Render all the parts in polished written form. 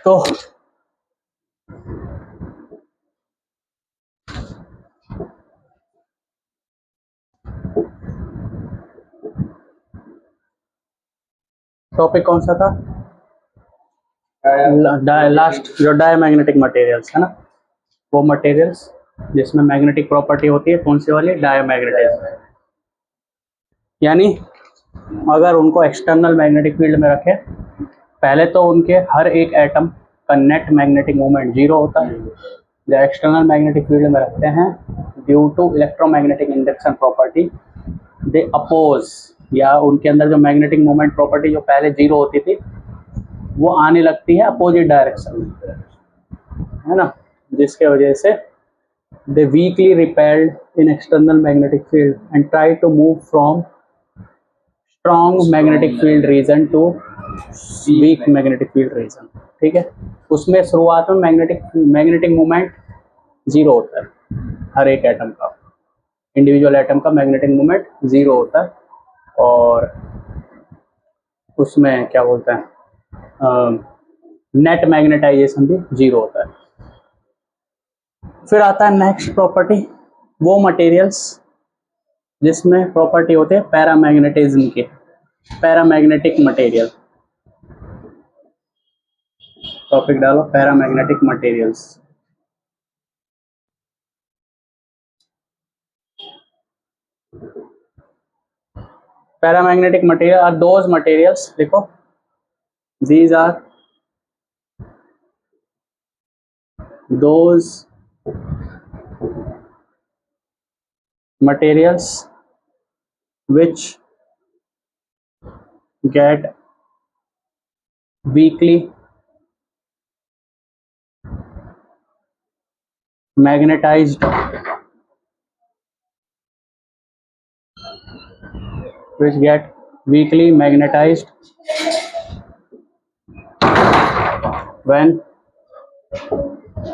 तो टॉपिक कौन सा था? लास्ट जो डायमैग्नेटिक मटेरियल्स है ना, वो मटेरियल्स जिसमें मैग्नेटिक प्रॉपर्टी होती है कौन सी वाली? डायमैग्नेटिज्म। यानी अगर उनको एक्सटर्नल मैग्नेटिक फील्ड में रखें, पहले तो उनके हर एक एटम का नेट मैग्नेटिक मोमेंट जीरो होता है। जब एक्सटर्नल मैग्नेटिक फील्ड में रखते हैं, due to electromagnetic induction property they oppose, या उनके अंदर जो मैग्नेटिक मोमेंट प्रॉपर्टी जो पहले जीरो होती थी वो आने लगती है अपोजिट डायरेक्शन में, है ना, जिसके वजह से they weakly repelled in external magnetic field and try to move from strong magnetic field region to weak magnetic field region. ठीक है, उसमें शुरुआत में मैग्नेटिक मोमेंट जीरो होता है, हर एक एटम का, इंडिविजुअल एटम का मैग्नेटिक मोमेंट जीरो होता है, और उसमें क्या बोलते हैं, नेट मैग्नेटाइजेशन भी जीरो होता है। फिर आता है नेक्स्ट प्रॉपर्टी, वो मटेरियल्स जिसमें प्रॉपर्टी होते हैं पैरामैग्नेटिज्म के, पैरामैग्नेटिक मटेरियल। टॉपिक डालो paramagnetic materials. Paramagnetic material are those materials, देखो, these are those materials which get weakly magnetized when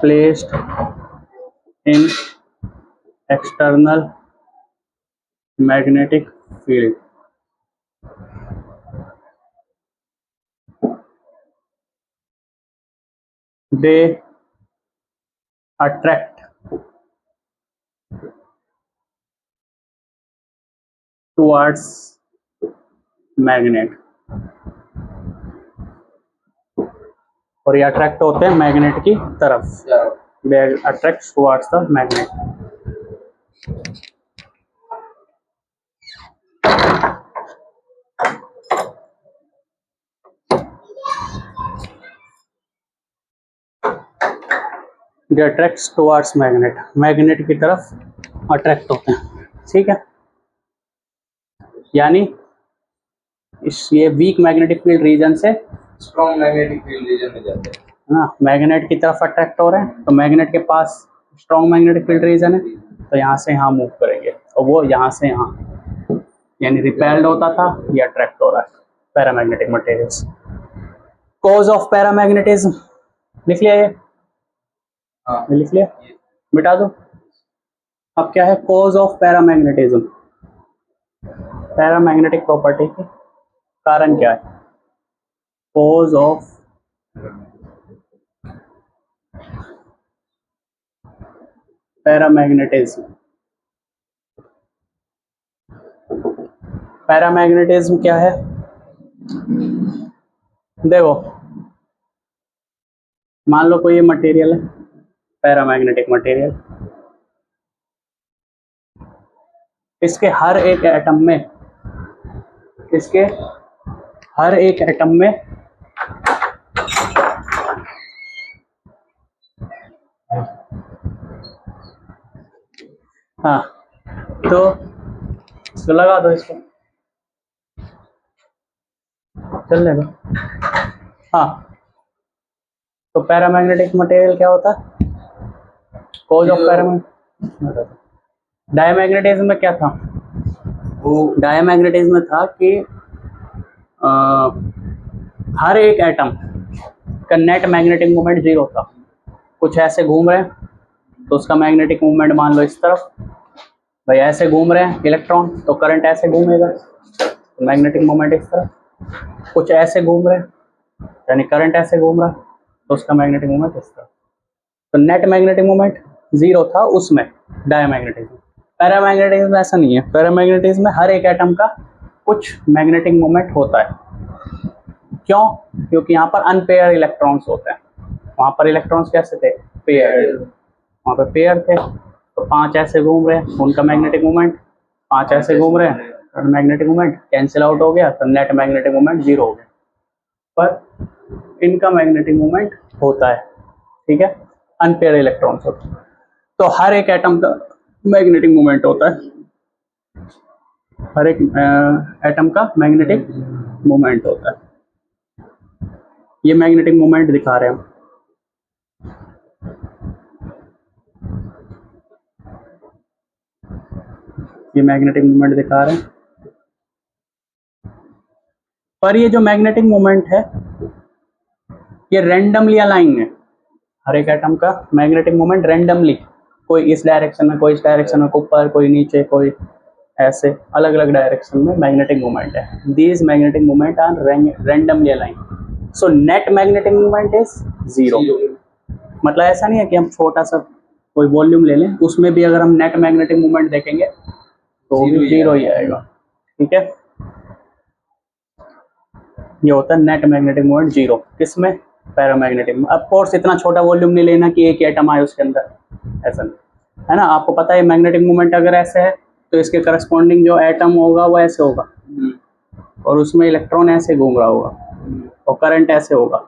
placed in external magnetic field. They attract towards magnet, और ये attract होते हैं magnet की तरफ। They attract towards the magnet. They attract towards magnet, magnet की तरफ attract होते हैं। ठीक है, यानी इस ये वीक मैग्नेटिक फील्ड रीजन से स्ट्रॉन्ग मैग्नेटिक फील्ड रीजन में जाते हैं ना, मैग्नेट की तरफ अट्रैक्ट हो रहे हैं, तो मैग्नेट के पास स्ट्रॉन्ग मैग्नेटिक फील्ड रीजन है, तो यहाँ से यहाँ मूव करेंगे, और वो यहाँ से यहाँ, यानी रिपेल्ड होता था, ये अट्रैक्ट हो रहा है। Paramagnetic materials. Cause of paramagnetism लिख लिया, ये लिख लिया, मिटा दो। अब क्या है cause of paramagnetism? Paramagnetic property के कारण क्या है? Cause of paramagnetism. पैरामैग्नेटिज्म क्या है? देखो, मान लो कोई ये मटेरियल है, पैरामैग्नेटिक मटेरियल, इसके हर एक एटम में, इसके हर एक एटम में हाँ, तो लगा दो इसको, चल लेगा। हाँ, तो पैरामैग्नेटिक मटेरियल क्या होता है? Cause of paramagnetism. डायमैग्नेटिज्म में क्या था? वो डायमैग्नेटिज्म में था कि हर एक एटम का नेट मैग्नेटिक मोमेंट जीरो था। कुछ ऐसे घूम रहे हैं तो उसका मैग्नेटिक मोमेंट मान लो इस तरफ, भाई ऐसे घूम रहे हैं इलेक्ट्रॉन तो करंट ऐसे घूमेगा, तो मैग्नेटिक मोमेंट इस तरफ। कुछ ऐसे घूम रहे हैं, यानी करंट ऐसे घूम रहा है, तो उसका मैग्नेटिक मोमेंट इस तरह। तो नेट मैग्नेटिक मोमेंट 0 था उसमें डायमैग्नेटिज्म। पैरामैग्नेटिज्म में ऐसा नहीं है। पैरामैग्नेटिज्म में हर एक एटम का कुछ मैग्नेटिक मोमेंट होता है। क्यों? क्योंकि यहाँ पर अनपेयर इलेक्ट्रॉन्स होते हैं। वहाँ पर इलेक्ट्रॉन्स कैसे थे? पेयर। वहाँ पर पेयर थे, तो 5 ऐसे घूम रहे हैं, उनका मैग्नेटिक मोमेंट 5 ऐसे घूम रहे हैं, तो मैग्नेटिक मोमेंट कैंसिल आउट हो गया, तो नेट मैग्नेटिक मोमेंट 0 हो गया। पर इनका मैग्नेटिक मोमेंट होता है, ठीक है, अनपेयर इलेक्ट्रॉन्स होते हैं। तो हर एक एटम का मैग्नेटिक मोमेंट होता है, हर एक एटम का मैग्नेटिक मोमेंट होता है। ये मैग्नेटिक मोमेंट दिखा रहे हैं हम। ये मैग्नेटिक मोमेंट दिखा रहे हैं। पर ये जो मैग्नेटिक मोमेंट है ये रैंडमली अलाइन है। हर एक एटम का मैग्नेटिक मोमेंट रैंडमली, कोई इस डायरेक्शन में, कोई इस डायरेक्शन में, ऊपर, कोई नीचे, कोई ऐसे अलग अलग डायरेक्शन में मैग्नेटिक मोमेंट है। These magnetic moment are randomly align. So net magnetic moment is 0। मतलब ऐसा नहीं है कि हम छोटा सा कोई वॉल्यूम ले लें, उसमें भी अगर हम नेट मैग्नेटिक मोमेंट देखेंगे तो भी 0 ही आएगा, ठीक है। ये होता है नेट मैग्नेटिक मोमेंट 0। किसमें? पैरामैग्नेटिक में। ऑफ कोर्स इतना छोटा वॉल्यूम नहीं लेना कि एक ही एटम आए उसके अंदर, ऐसा नहीं है ना। आपको पता है मैग्नेटिक मोमेंट अगर ऐसे है तो इसके करस्पॉन्डिंग जो एटम होगा वो ऐसे होगा, और उसमें इलेक्ट्रॉन ऐसे घूम रहा होगा, और करंट ऐसे होगा,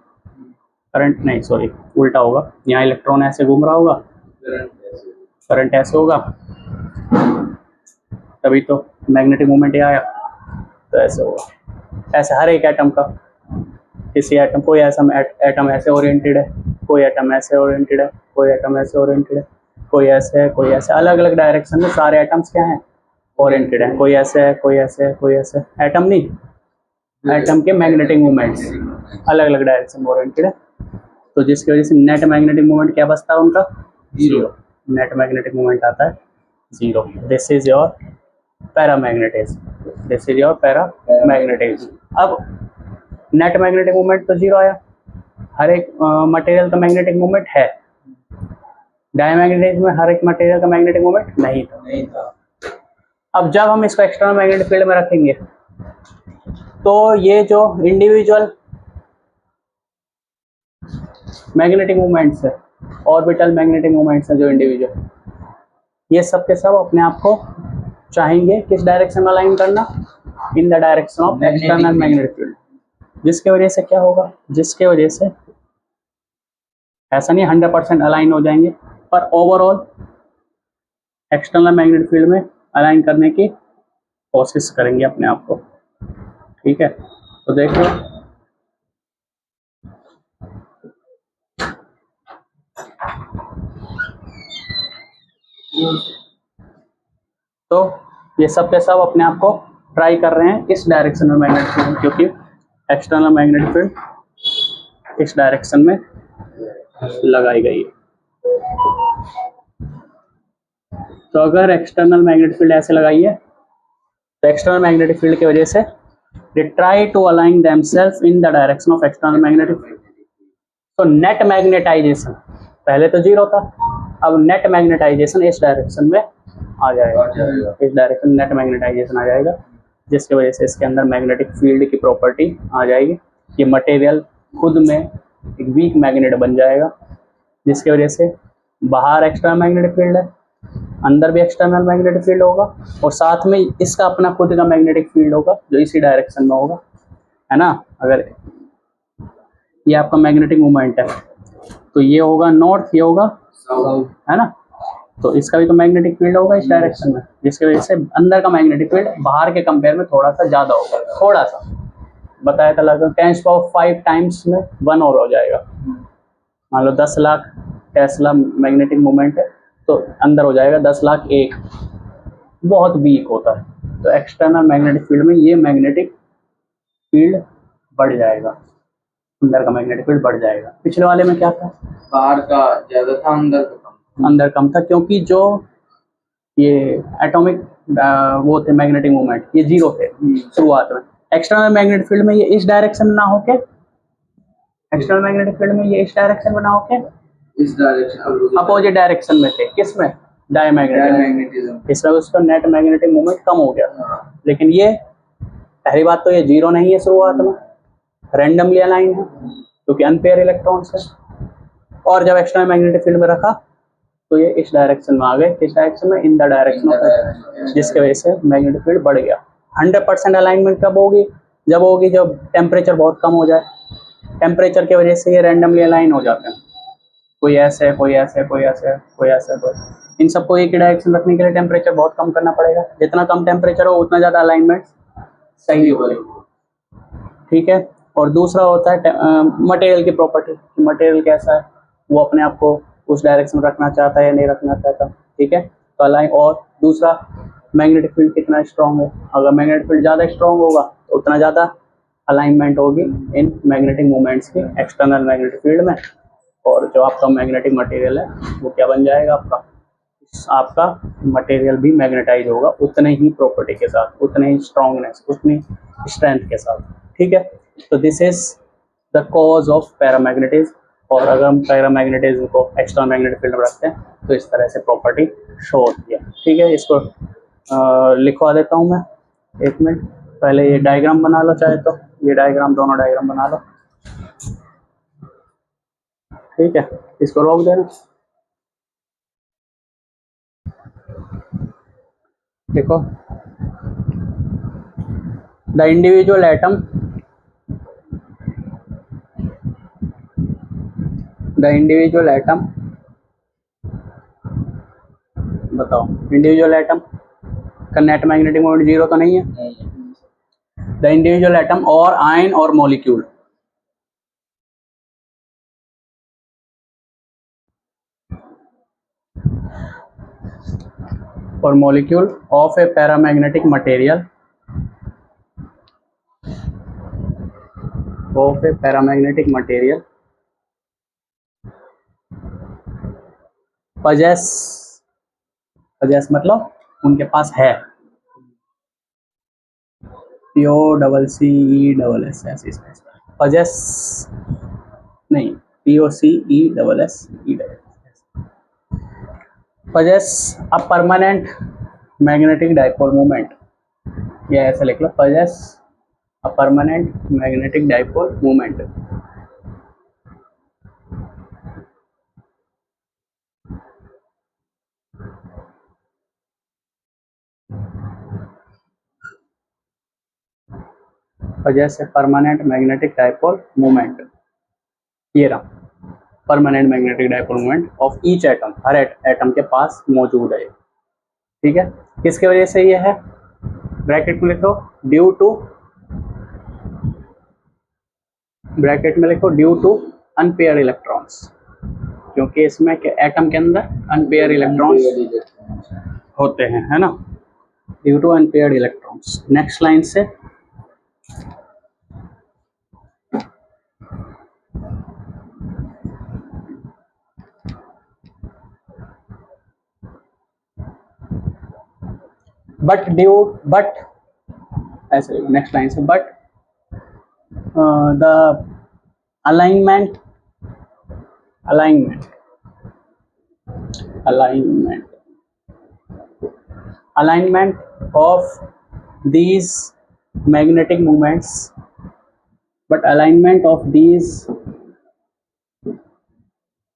करंट नहीं सॉरी उल्टा होगा, यहाँ इलेक्ट्रॉन ऐसे घूम रहा होगा, करंट ऐसे होगा, तभी तो मैग्नेटिक मोमेंट आया, तो ऐसे होगा। ऐसे हर एक एटम का, किसी एटम, कोई ऐसा एटम ऐसे ओरिएंटेड है, कोई एटम ऐसे ओरिएंटेड है, कोई एटम ऐसे ओरिएंटेड है, कोई ऐसे है, कोई ऐसे, अलग अलग डायरेक्शन में सारे एटम्स क्या हैं? ओरिएंटेड है। कोई ऐसे है, कोई ऐसे है, कोई ऐसे। एटम नहीं, एटम के मैग्नेटिक मोमेंट्स अलग अलग डायरेक्शन में ओरिएंटेड है, तो जिसकी वजह से नेट मैग्नेटिक मोमेंट क्या बचता है उनका? 0। नेट मैग्नेटिक मोमेंट आता है 0। This is your paramagnetism, this is your paramagnetism. अब नेट मैग्नेटिक मोमेंट तो 0 आया, हर एक मटेरियल का मैग्नेटिक मोमेंट है। डायमैग्नेटिज्म में हर एक मटेरियल का मैग्नेटिक मोमेंट नहीं था। अब जब हम इसको एक्सटर्नल मैग्नेटिक फील्ड में रखेंगे तो ये जो इंडिविजुअल मैग्नेटिक मोमेंट्स है, ऑर्बिटल मैग्नेटिक मोमेंट्स है जो इंडिविजुअल, ये सब के सब अपने आप को चाहेंगे किस डायरेक्शन में अलाइन करना? इन the direction of external magnetic field. जिसके वजह से क्या होगा? जिसके वजह से ऐसा नहीं 100% अलाइन हो जाएंगे, पर ओवरऑल एक्सटर्नल मैग्नेटिक फील्ड में अलाइन करने की कोशिश करेंगे अपने आप को, ठीक है। तो देखो तो ये सब के सब अपने आप को ट्राई कर रहे हैं इस डायरेक्शन में मैग्नेटिक फील्ड, क्योंकि एक्सटर्नल मैग्नेटिक फील्ड इस डायरेक्शन में लगाई गई है। तो अगर एक्सटर्नल मैग्नेटिक फील्ड ऐसे लगाई है तो एक्सटर्नल मैग्नेटिक फील्ड की वजह से they try to align themselves in the direction of external magnetic field. तो नेट मैग्नेटाइजेशन पहले तो 0 था, अब नेट मैग्नेटाइजेशन इस डायरेक्शन में आ जाएगा, इस डायरेक्शन में नेट मैग्नेटाइजेशन आ जाएगा, जिसकी वजह से इसके अंदर मैग्नेटिक फील्ड की प्रॉपर्टी आ जाएगी। ये मटेरियल खुद में एक वीक मैग्नेट बन जाएगा, जिसकी वजह से बाहर एक्सटर्नल मैग्नेटिक फील्ड है, अंदर भी एक्सटर्नल मैग्नेटिक फील्ड होगा, और साथ में इसका अपना खुद का मैग्नेटिक फील्ड होगा जो इसी डायरेक्शन में होगा, है ना। अगर ये आपका मैग्नेटिक मोमेंट है तो ये होगा नॉर्थ, ये होगा साउथ, है ना। तो इसका भी तो मैग्नेटिक फील्ड होगा इस डायरेक्शन में, जिसकी वजह से अंदर का मैग्नेटिक फील्ड बाहर के कंपेयर में थोड़ा सा ज़्यादा होगा, थोड़ा सा बताया था लगभग 10⁵ टाइम्स में 1 और हो जाएगा। मान लो 10 लाख टेस्ला मैग्नेटिक मोमेंट है तो अंदर हो जाएगा 10 लाख 1, बहुत वीक होता है। तो एक्सटर्नल मैग्नेटिक फील्ड में ये मैग्नेटिक फील्ड बढ़ जाएगा, अंदर का मैग्नेटिक फील्ड बढ़ जाएगा। पिछले वाले में क्या था? बाहर का ज्यादा था, अंदर कम था, क्योंकि जो ये एटॉमिक वो थे मैग्नेटिक मोमेंट ये 0 थे शुरुआत में, एक्सटर्नल मैग्नेटिक फील्ड में ये इस डायरेक्शन में ना होके, एक्सटर्नल मैग्नेटिक फील्ड में ये इस डायरेक्शन में ना होके इस डायरेक्शन अपोजिट डायरेक्शन में थे। किसमें? डायमैग्नेटिज्म। इसमें उसका नेट मैग्नेटिक मोमेंट कम हो गया। लेकिन ये पहली बात तो ये जीरो नहीं है शुरुआत में, रैंडमली अलाइन है क्योंकि अनपेयर इलेक्ट्रॉन्स है। और जब एक्सटर्नल मैग्नेटिक फील्ड में रखा तो ये इस डायरेक्शन में आ गए। किस डायरेक्शन में? इन द डायरेक्शन ऑफ, जिसके वजह से मैग्नेटिक फील्ड बढ़ गया। 100% अलाइनमेंट कब होगी? जब होगी जब टेम्परेचर बहुत कम हो जाए। टेम्परेचर की वजह से ये रैंडमली अलाइन हो जाते हैं, कोई ऐसे कोई ऐसे कोई ऐसे कोई ऐसे कोई। इन सबको एक ही डायरेक्शन रखने के लिए टेम्परेचर बहुत कम करना पड़ेगा। जितना कम टेम्परेचर हो उतना ज़्यादा अलाइनमेंट सही होगी। ठीक है। और दूसरा होता है मटेरियल की प्रॉपर्टी। मटेरियल कैसा है, वो अपने आप को उस डायरेक्शन में रखना चाहता है या नहीं रखना चाहता। ठीक है। तो अलाइन। और दूसरा मैग्नेटिक फील्ड कितना स्ट्रॉन्ग है। अगर मैग्नेटिक फील्ड ज़्यादा स्ट्रॉन्ग होगा तो उतना ज़्यादा अलाइनमेंट होगी इन मैग्नेटिक मूवमेंट्स की एक्सटर्नल मैग्नेटिक फील्ड में। और जो आपका मैग्नेटिक मटेरियल है वो क्या बन जाएगा? आपका मटेरियल भी मैग्नेटाइज होगा उतने ही प्रॉपर्टी के साथ, उतने ही स्ट्रॉन्गनेस, उतनी स्ट्रेंथ के साथ। ठीक है। तो this is the cause of paramagnetism. और अगर हम पैरामैग्नेटिज्म को एक्सटर्नल मैग्नेटिक फील्ड में रखते हैं तो इस तरह से प्रॉपर्टी शो होती है। ठीक है। इसको लिखवा देता हूँ मैं, एक मिनट। पहले ये डायग्राम बना लो, चाहे तो ये डायग्राम, दोनों डायग्राम बना लो। ठीक है। इसको रोक देना। देखो, the individual atom, the individual atom, बताओ इंडिविजुअल एटम का नेट मैग्नेटिक मोमेंट जीरो तो नहीं है? द इंडिविजुअल एटम और आयन और मॉलिक्यूल और molecule of a paramagnetic material, of a paramagnetic material possess, possess मतलब उनके पास है, P O double C E double S ऐसे पजेस नहीं, P O C E double S E double possess a permanent magnetic dipole moment. या ऐसे लिख लो, possess a permanent magnetic dipole moment. Possess a permanent magnetic dipole moment. ये रहा permanent magnetic dipole moment of each atom, her atom के पास मौजूद है। ठीक है। किसके वजह से ये है? ब्रैकेट में लिखो ड्यू टू, ब्रैकेट में लिखो ड्यू टू अनपेयर इलेक्ट्रॉन्स, क्योंकि इसमें एटम के अंदर अनपेयर इलेक्ट्रॉन्स होते हैं, है ना, due to unpaired electrons. Next line से बट ड्यू, बट ऐसे नेक्स्ट लाइन से, but the alignment, alignment, alignment, alignment of these magnetic moments, but alignment of these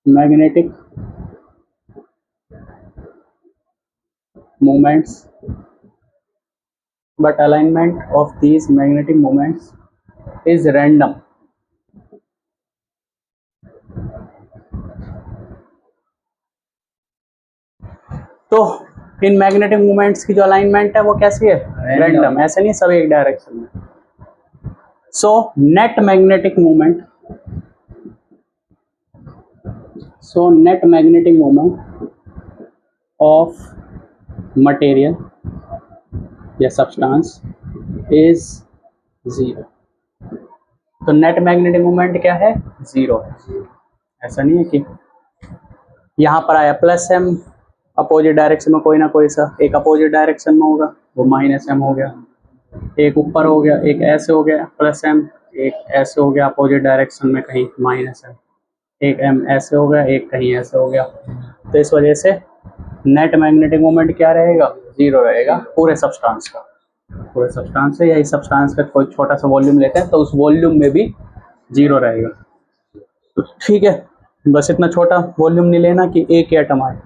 magnetic moments, but alignment of these magnetic moments is random. तो in magnetic moments की जो alignment है वो कैसी है? Random. ऐसे नहीं सब एक डायरेक्शन में। सो net magnetic moment, so net magnetic moment of material या सब्सटेंस इज जीरो। तो नेट मैग्नेटिक मोमेंट क्या है? जीरो है। ऐसा नहीं है कि यहाँ पर आया प्लस एम, अपोजिट डायरेक्शन में कोई ना कोई सा एक अपोजिट डायरेक्शन में होगा, वो माइनस एम हो गया। एक ऊपर हो गया, एक ऐसे हो गया प्लस एम, एक ऐसे हो गया अपोजिट डायरेक्शन में कहीं माइनस एम, एक एम ऐसे हो गया, एक कहीं ऐसे हो गया। तो इस वजह से नेट मैग्नेटिक मोमेंट क्या रहेगा, जीरो रहेगा पूरे सब्सटेंस का। पूरे सब्सटेंस है या इस सब्सटेंस का कोई छोटा सा वॉल्यूम लेते हैं तो उस वॉल्यूम में भी जीरो रहेगा। ठीक है, बस इतना छोटा वॉल्यूम नहीं लेना कि एक ही एटम आए।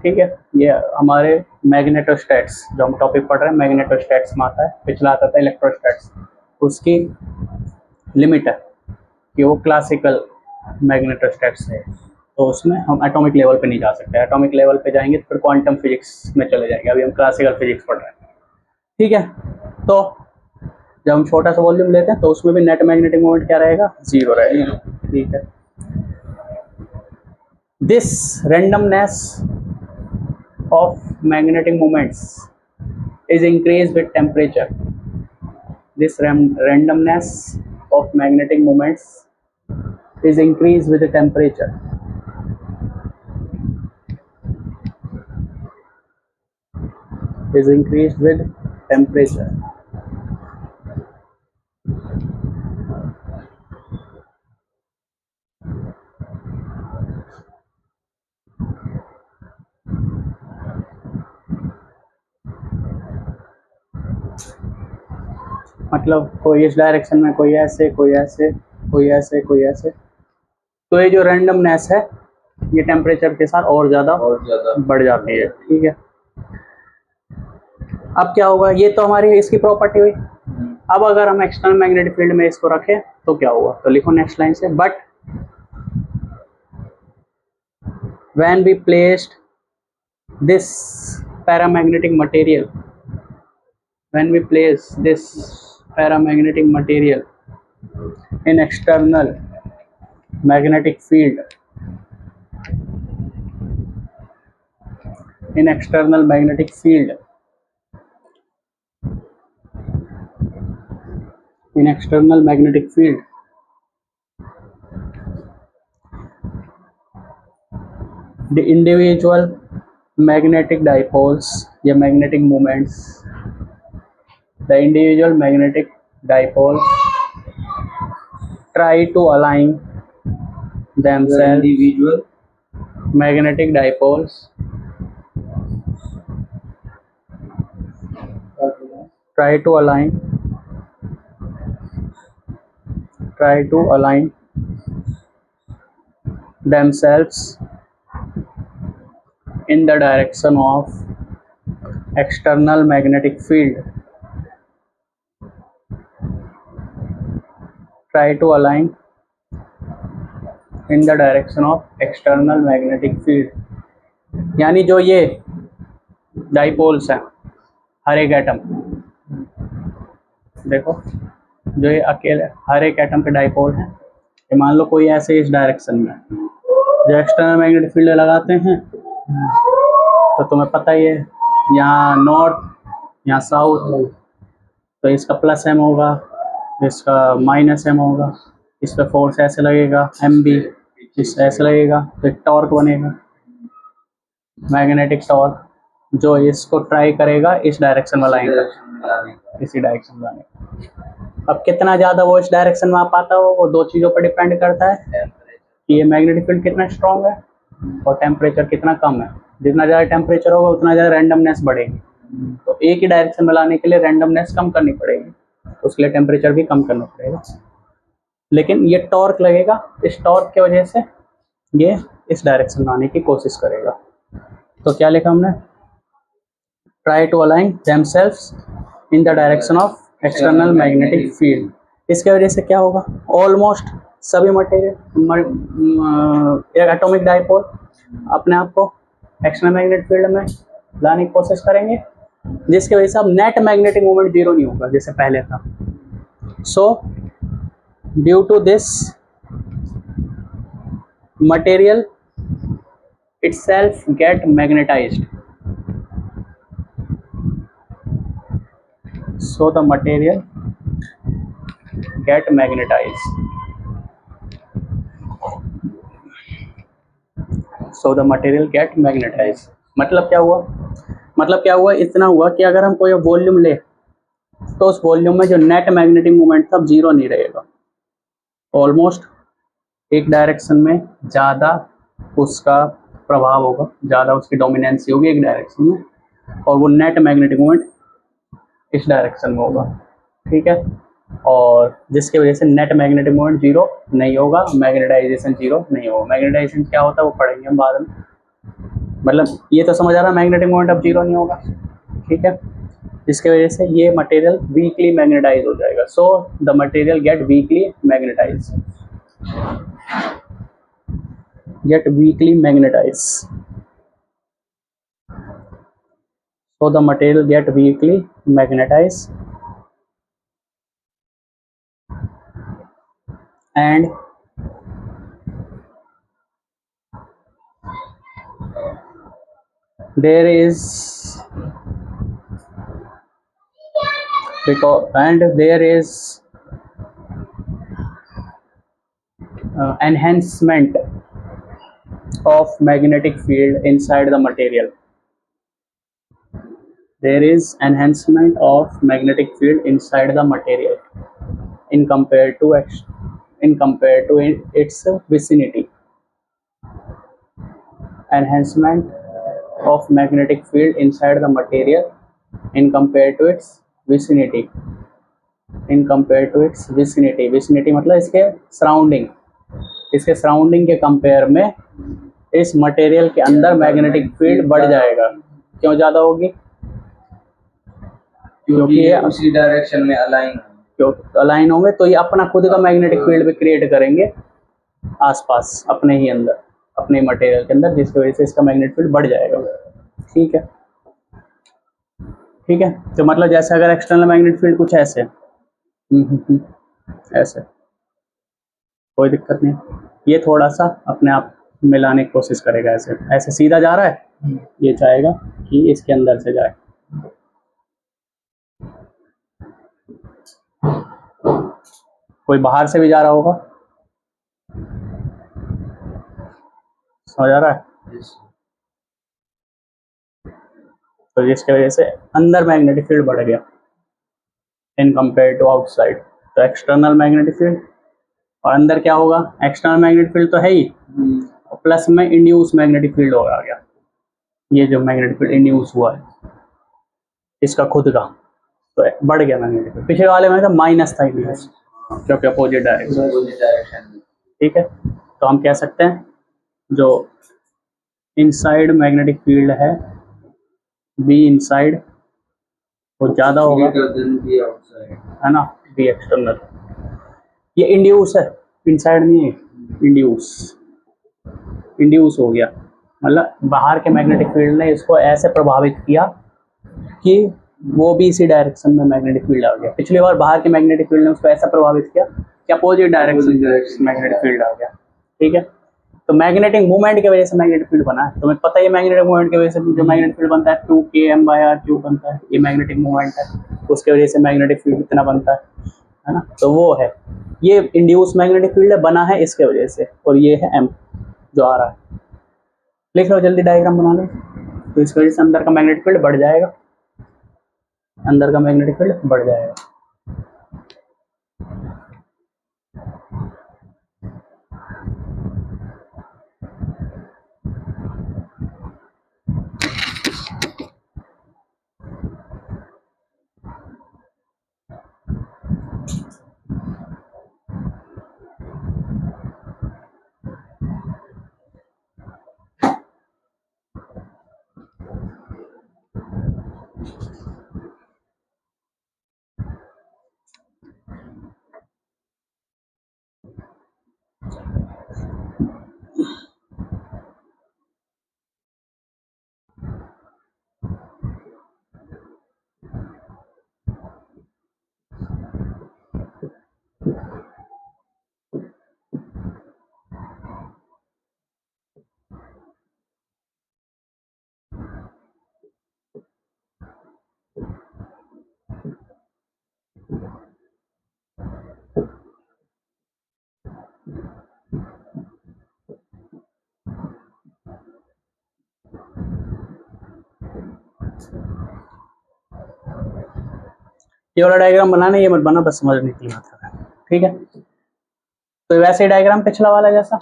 ठीक है, ये हमारे मैग्नेटोस्टैट्स जो हम टॉपिक पढ़ रहे हैं मैग्नेटोस्टैट्स में आता है, पिछला आता था इलेक्ट्रोस्टैट्स। उसकी लिमिट है कि वो क्लासिकल मैग्नेटोस्टैट्स है, तो उसमें हम एटॉमिक लेवल पे नहीं जा सकते। एटॉमिक लेवल पे जाएंगे तो फिर क्वांटम फिजिक्स में चले जाएंगे, अभी हम क्लासिकल फिजिक्स पढ़ रहे हैं। ठीक है, तो जब हम छोटा सा वॉल्यूम लेते हैं तो उसमें भी नेट मैग्नेटिक मोमेंट क्या रहेगा, जीरो रहेगा। ठीक है, this randomness of magnetic moments is increased with temperature. This randomness of magnetic moments is increased with the temperature. Is increased with temperature. मतलब कोई इस डायरेक्शन में, कोई ऐसे, कोई ऐसे, कोई ऐसे, कोई ऐसे। तो ये जो रैंडमनेस है ये टेम्परेचर के साथ और ज़्यादा बढ़ जाती है। ठीक है, अब क्या होगा, ये तो हमारी इसकी प्रॉपर्टी हुई। अब अगर हम एक्सटर्नल मैग्नेटिक फील्ड में इसको रखें तो क्या होगा, तो लिखो नेक्स्ट लाइन से, but when we placed this paramagnetic material, when we place this paramagnetic material in external magnetic field, in external magnetic field, in external magnetic field, the individual magnetic dipoles या magnetic moments, the individual magnetic dipoles try to align themselves, individual magnetic dipoles try to align themselves in the direction of external magnetic field, try to align in the direction of external magnetic field। यानी जो ये dipoles हैं हर एक atom, देखो जो ये अकेले हर एक एटम के डाइपोल हैं, ये मान लो कोई ऐसे इस डायरेक्शन में जो एक्सटर्नल मैग्नेटिक फील्ड लगाते हैं तो तुम्हें पता ही है, यहाँ नॉर्थ यहाँ साउथ, तो इसका प्लस एम होगा, इसका माइनस एम होगा, इस पर फोर्स ऐसे लगेगा एम बी, इस ऐसे लगेगा तो एक टॉर्क बनेगा, मैग्नेटिक टॉर्क, जो इसको ट्राई करेगा इस डायरेक्शन में लाएंगे, इसी डायरेक्शन में लाएंगे। अब कितना ज़्यादा वो इस डायरेक्शन में आ पाता हो वो दो चीज़ों पर डिपेंड करता है कि ये मैग्नेटिक फील्ड कितना स्ट्रॉन्ग है और टेम्परेचर कितना कम है। जितना ज़्यादा टेम्परेचर होगा उतना ज़्यादा रैंडमनेस बढ़ेगी, तो एक ही डायरेक्शन में लाने के लिए रैंडमनेस कम करनी पड़ेगी, तो उसके लिए टेम्परेचर भी कम करना पड़ेगा। लेकिन ये टॉर्क लगेगा, इस टॉर्क की वजह से ये इस डायरेक्शन में आने की कोशिश करेगा। तो क्या लिखा हमने, try to align themselves in the direction of external magnetic field. इसके वजह से क्या होगा, ऑलमोस्ट सभी मटेरियल एक एटॉमिक डाइपोल अपने आप को एक्सटर्नल मैग्नेटिक फील्ड में लाने की कोशिश करेंगे, जिसकी वजह से अब नेट मैग्नेटिक मोमेंट जीरो नहीं होगा जैसे पहले था। So due to this material itself get magnetized, so the material get magnetized, so the material get magnetized। मतलब क्या हुआ, इतना हुआ कि अगर हम कोई वॉल्यूम ले तो उस वॉल्यूम में जो नेट मैग्नेटिक मोमेंट था जीरो नहीं रहेगा, ऑलमोस्ट एक डायरेक्शन में ज़्यादा उसका प्रभाव होगा, ज़्यादा उसकी डोमिनेंसी होगी एक डायरेक्शन में, और वो नेट मैग्नेटिक मोमेंट इस डायरेक्शन में होगा, ठीक है। और जिसकी वजह से नेट मैग्नेटिक मोमेंट जीरो नहीं होगा, मैग्नेटाइजेशन जीरो नहीं होगा। मैग्नेटाइजेशन क्या होता है वो पढ़ेंगे हम बाद में, मतलब ये तो समझ आ रहा है मैग्नेटिक मोमेंट अब जीरो नहीं होगा, ठीक है। जिसकी वजह से ये मटेरियल वीकली मैग्नेटाइज हो जाएगा, so the material get weakly magnetize, get weakly magnetized, so the material get weakly magnetized and there is enhancement of magnetic field inside the material. There is enhancement of magnetic field inside the material in compared to its vicinity. Enhancement of magnetic field inside the material in compared to its vicinity. In compared to its vicinity. Vicinity मतलब इसके surrounding, इसके surrounding के compare में इस material के अंदर magnetic field बढ़ जाएगा। क्यों ज़्यादा होगी? क्योंकि ये उसी डायरेक्शन में अलाइन होंगे, तो ये अपना खुद का मैग्नेटिक फील्ड भी क्रिएट करेंगे आसपास अपने ही अंदर, अपने मटेरियल के अंदर, जिसकी वजह से इसका मैग्नेटिक फील्ड बढ़ जाएगा, ठीक है। ठीक है, तो मतलब जैसे अगर एक्सटर्नल मैग्नेटिक फील्ड कुछ ऐसे ऐसे, कोई दिक्कत नहीं, ये थोड़ा सा अपने आप मिलाने की कोशिश करेगा, ऐसे ऐसे सीधा जा रहा है, ये चाहेगा कि इसके अंदर से जाए, कोई बाहर से भी जा रहा होगा, समझ आ रहा है? तो जिसकी वजह से अंदर मैग्नेटिक फील्ड बढ़ गया इन कंपेयर टू आउटसाइड, तो एक्सटर्नल मैग्नेटिक फील्ड, और अंदर क्या होगा? एक्सटर्नल मैग्नेटिक फील्ड तो है ही, प्लस में इंड्यूस मैग्नेटिक फील्ड हो गया, ये जो मैग्नेटिक फील्ड इंड्यूस हुआ है इसका खुद का, तो बढ़ गया मैग्नेटिक फील्ड। पिछले वाले में था माइनस था इंड्यूस, क्योंकि अपोजिट डायरेक्शन, ठीक है। तो हम कह सकते हैं जो इनसाइड मैग्नेटिक फील्ड है बी इनसाइड वो ज़्यादा होगा, है ना, बी एक्सटर्नल। ये इंड्यूस है, इनसाइड नहीं है, इंड्यूस हो गया, मतलब बाहर के मैग्नेटिक फील्ड ने इसको ऐसे प्रभावित किया कि वो भी इसी डायरेक्शन में मैग्नेटिक फील्ड आ गया। पिछली बार बाहर के मैग्नेटिक फील्ड ने उसको ऐसा प्रभावित किया कि अपोजिट डायरेक्शन मैग्नेटिक फील्ड आ गया, ठीक है। तो मैग्नेटिक मूवमेंट की वजह से मैग्नेटिक फील्ड बना है, तुम्हें पता है मैग्नेटिक मूवमेंट की वजह से जो मैग्नेटिक फील्ड बनता है 2km/r³ बनता है, ये मैग्नेटिक मूवमेंट है, उसकी वजह से मैग्नेटिक फील्ड इतना बनता है ना। तो वो है, ये इंड्यूस मैग्नेटिक फील्ड बना है इसके वजह से, और ये है m जो आ रहा है। लिख लो जल्दी, डायग्राम बना लो। तो इसकी वजह से अंदर का मैग्नेटिक फील्ड बढ़ जाएगा, अंदर का मैग्नेटिक फील्ड बढ़ जाएगा। ये वाला डायग्राम बनाना, ये मत बना, बस समझने की बात है, ठीक है। तो वैसे ही डायग्राम पिछला वाला जैसा,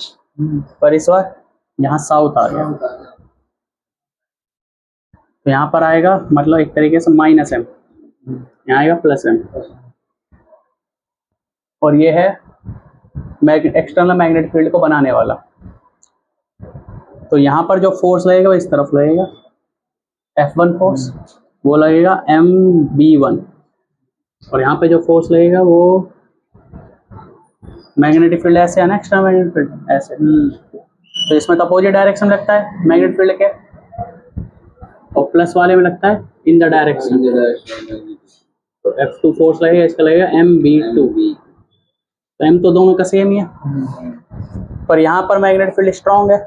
पर इस बार यहाँ साउथ आ गया, तो यहाँ पर आएगा मतलब एक तरीके से माइनस एम, यहाँ आएगा प्लस एम, और ये है एक्सटर्नल मैग्नेटिक फील्ड को बनाने वाला। तो यहाँ पर जो फोर्स लगेगा वो इस तरफ लगेगा, F1 फोर्स, वो लगेगा MB1, और यहाँ पे जो फोर्स लगेगा वो मैग्नेटिक फील्ड ऐसे है ना, एक्स्ट्रा मैग्नेटिक फील्ड ऐसे, तो इसमें तो अपोजिट डायरेक्शन लगता है मैग्नेटिक फील्ड के, और प्लस वाले में लगता है इन द डायरेक्शन। तो F2 फोर्स लगेगा, इसका लगेगा MB2, तो M तो दोनों का सेम ही है, पर यहाँ पर मैग्नेटिक फील्ड स्ट्रॉन्ग है,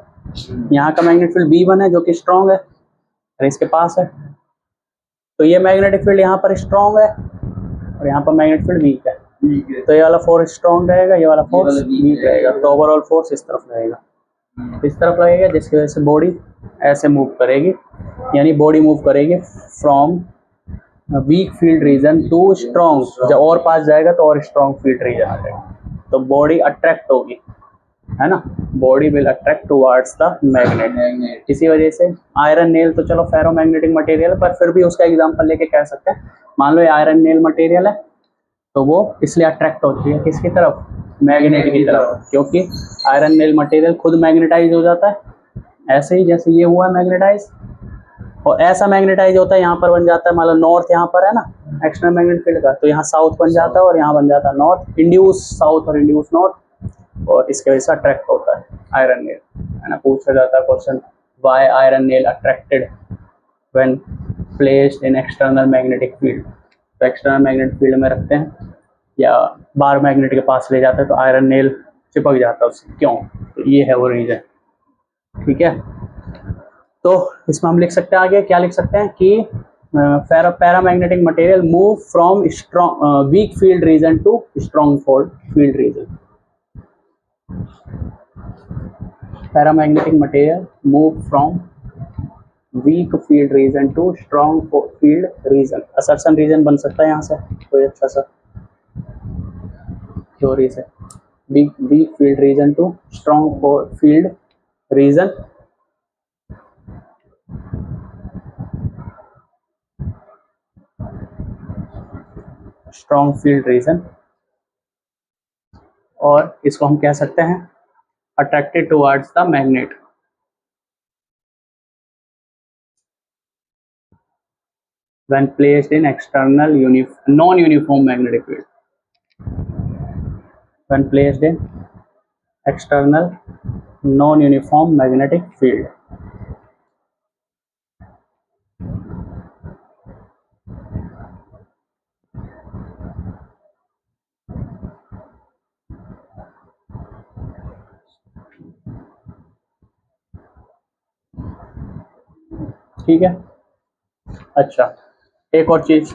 यहाँ का मैग्नेटिक फील्ड B1 है जो कि स्ट्रॉन्ग है और इसके पास है, तो ये मैग्नेटिक फील्ड यहाँ पर स्ट्रॉन्ग है और यहाँ पर मैग्नेटिक फील्ड वीक है, तो ये वाला फोर्स स्ट्रॉन्ग रहेगा, ये वाला फोर्स वीक रहेगा, तो ओवरऑल फोर्स इस तरफ रहेगा, इस तरफ लगेगा, जिसकी वजह से बॉडी ऐसे मूव करेगी, यानी बॉडी मूव करेगी from weak field region to strong, जब और पास जाएगा तो और स्ट्रॉन्ग फील्ड रीजन आ जाएगा, तो बॉडी अट्रैक्ट होगी, है ना, body will attract towards the magnet. इसी वजह से आयरन नेल तो चलो फेरोमैग्नेटिक मटेरियल, पर फिर भी उसका एग्जांपल लेके कह सकते हैं, मान लो ये आयरन नेल मटेरियल है, तो वो इसलिए अट्रैक्ट होती है किसकी तरफ, मैग्नेट की तरफ, क्योंकि आयरन नेल मटेरियल खुद मैग्नेटाइज हो जाता है, ऐसे ही जैसे ये हुआ है मैग्नेटाइज, और ऐसा मैग्नेटाइज होता है यहाँ पर बन जाता है, मान लो नॉर्थ यहाँ पर है ना एक्सटर्नल मैग्नेटिक फील्ड का, तो यहाँ साउथ बन जाता है और यहाँ बन जाता है नॉर्थ, इंड्यूस साउथ और इंड्यूस नॉर्थ, और इसके वजह से अट्रैक्ट होता है आयरन नेल, है ना। पूछा जाता है question, why iron nail attracted when placed in external magnetic field, तो एक्सटर्नल मैग्नेटिक फील्ड में रखते हैं या बार मैग्नेट के पास ले जाते हैं तो आयरन नेल चिपक जाता है उससे, क्यों, तो ये है वो रीजन, ठीक है। तो इसमें हम लिख सकते हैं आगे क्या लिख सकते हैं कि paramagnetic material move from strong weak field region to strong field region, paramagnetic material move from weak field region to strong field region, assertion region बन सकता है यहाँ से कोई अच्छा सा थ्योरी से, weak field region to strong field region, strong field region, और इसको हम कह सकते हैं attracted towards the magnet, when placed in external non-uniform magnetic field, when placed in external non-uniform magnetic field, ठीक है। अच्छा एक और चीज,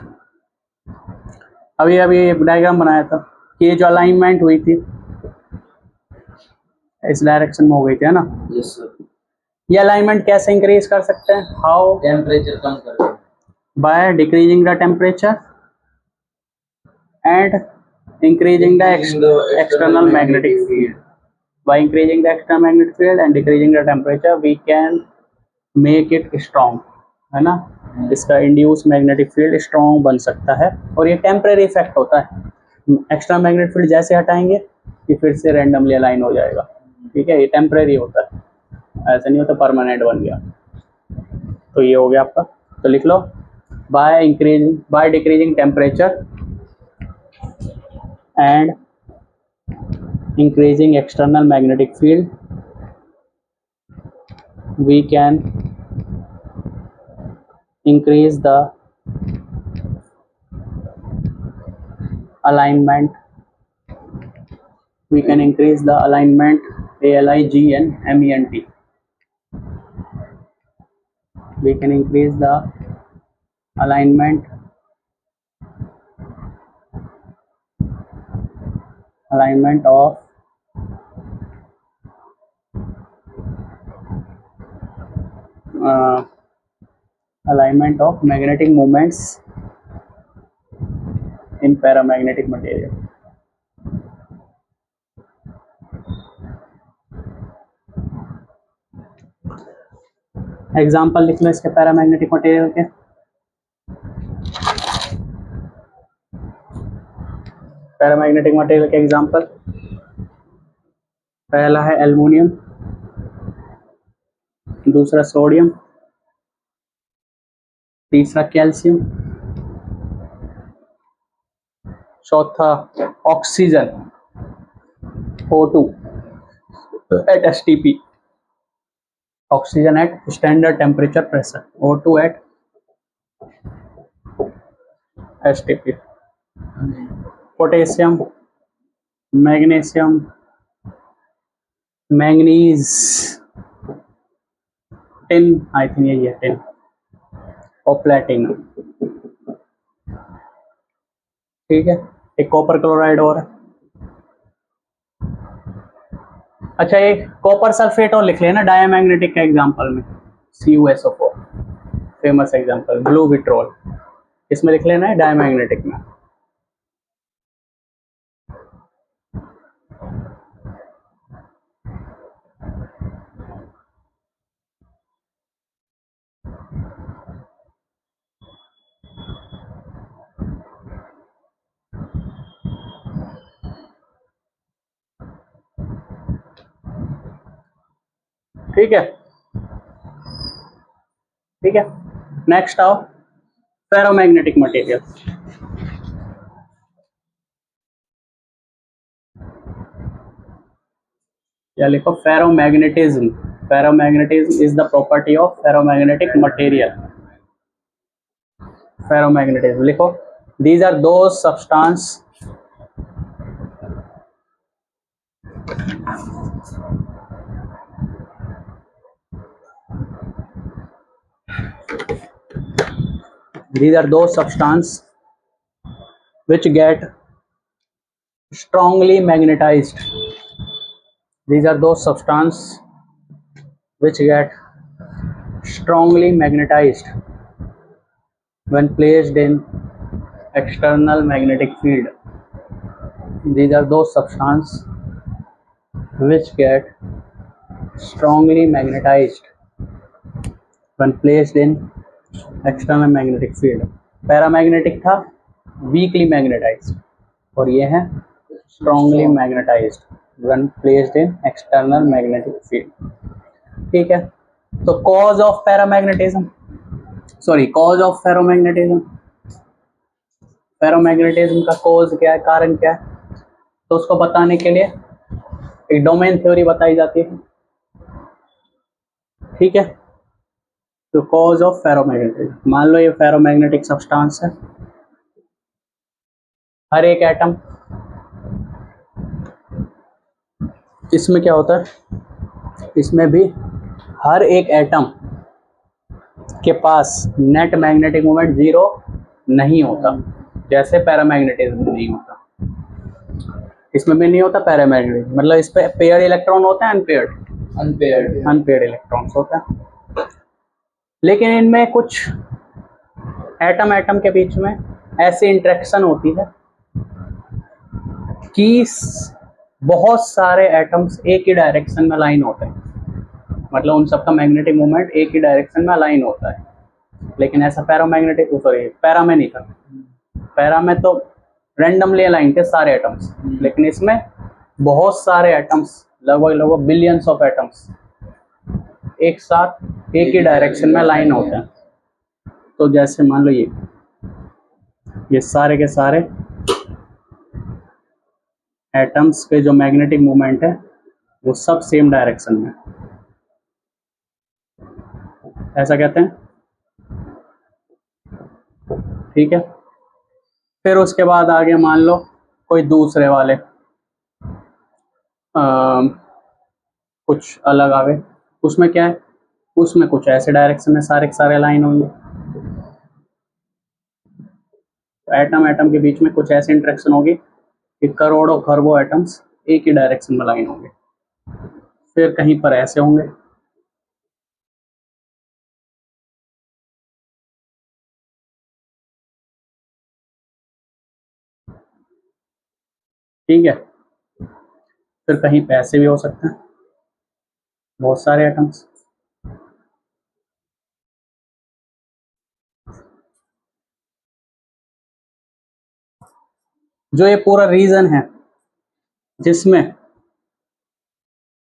अभी एक डायग्राम बनाया था कि ये जो अलाइनमेंट हुई थी इस डायरेक्शन में हो गई थी, है ना, यस सर, ये अलाइनमेंट कैसे इंक्रीज कर सकते हैं, हाउ, टेम्परेचर कम करके, by decreasing the temperature and increasing the external magnetic field, by increasing the external magnetic field and decreasing the temperature we can make it strong, है ना, इसका induce magnetic field strong बन सकता है, और ये temporary effect होता है, एक्स्ट्रा मैग्नेटिक फील्ड जैसे हटाएंगे ये फिर से रैंडमली अलाइन हो जाएगा, ठीक है, ये टेम्परेरी होता है, ऐसा नहीं होता परमानेंट बन गया, तो ये हो गया आपका, तो लिख लो by decreasing temperature and increasing external magnetic field we can increase the alignment, we can increase the alignment ALIGN MENT, we can increase the alignment of alignment of magnetic moments in paramagnetic material. Example लिख लो इसके paramagnetic material के। Paramagnetic material के example, पहला है aluminium, दूसरा sodium, तीसरा calcium, चौथा oxygen O2 at STP, oxygen at standard temperature pressure, O2 at STP, potassium, magnesium, manganese, tin, I think यही है टिन, और प्लेटिनम। ठीक है, एक कॉपर क्लोराइड और है। अच्छा, एक कॉपर सल्फेट और लिख लेना डायमैग्नेटिक का एग्जांपल में, CuSO4 famous example, blue vitriol, इसमें लिख लेना है डायमैग्नेटिक में। ठीक है, ठीक है। नेक्स्ट आओ फेरोमैग्नेटिक मटेरियल। या लिखो ferromagnetism. Ferromagnetism is the property of ferromagnetic material. Ferromagnetism लिखो, these are those substance these are those substances which get strongly magnetized. These are those substances which get strongly magnetized when placed in external magnetic field. These are those substances which get strongly magnetized when placed in external magnetic field. Paramagnetic था, weekly magnetised, और ये है strongly magnetised when placed in external magnetic field. ठीक है, तो cause of paramagnetism, sorry cause of ferromagnetism, ferromagnetism का cause क्या है, कारण क्या है, तो उसको बताने के लिए एक डोमेन थ्योरी बताई जाती है। ठीक है, तो कॉज ऑफ फेरोमैग्नेटिज्म, मान लो ये फेरोमैग्नेटिक सब्सटेंस है, हर एक एटम, इसमें क्या होता है, इसमें भी हर एक एटम के पास नेट मैग्नेटिक मोमेंट जीरो नहीं होता, जैसे पैरामैग्नेटिज्म में नहीं होता, इसमें भी नहीं होता पैरामैग्नेटिज्म, मतलब इस पे पेयर्ड इलेक्ट्रॉन होते हैं, अनपेयर्ड इलेक्ट्रॉन्स होते हैं। लेकिन इनमें कुछ एटम के बीच में ऐसी इंटरेक्शन होती है कि बहुत सारे एटम्स एक ही डायरेक्शन में अलाइन होते हैं, मतलब उन सबका मैग्नेटिक मोमेंट एक ही डायरेक्शन में अलाइन होता है। लेकिन ऐसा पैरा में नहीं था, पैरा में तो रैंडमली अलाइन थे सारे एटम्स, लेकिन इसमें बहुत सारे एटम्स, लगभग बिलियंस ऑफ एटम्स एक साथ एक ही डायरेक्शन में अलाइन होते हैं। तो जैसे मान लो ये सारे के सारे एटम्स के जो मैग्नेटिक मोमेंट है वो सब सेम डायरेक्शन में, ऐसा कहते हैं। ठीक है, फिर उसके बाद आगे मान लो कोई दूसरे वाले कुछ अलग आ गए, उसमें क्या है, उसमें कुछ ऐसे डायरेक्शन में सारे के सारे लाइन होंगे, एटम के बीच में कुछ ऐसी इंटरेक्शन होगी कि करोड़ों खरबों एटम्स एक ही डायरेक्शन में लाइन होंगे, फिर कहीं पर ऐसे होंगे, ठीक है, फिर कहीं पे ऐसे भी हो सकते हैं, बहुत सारे एटम्स। जो ये पूरा रीजन है जिसमें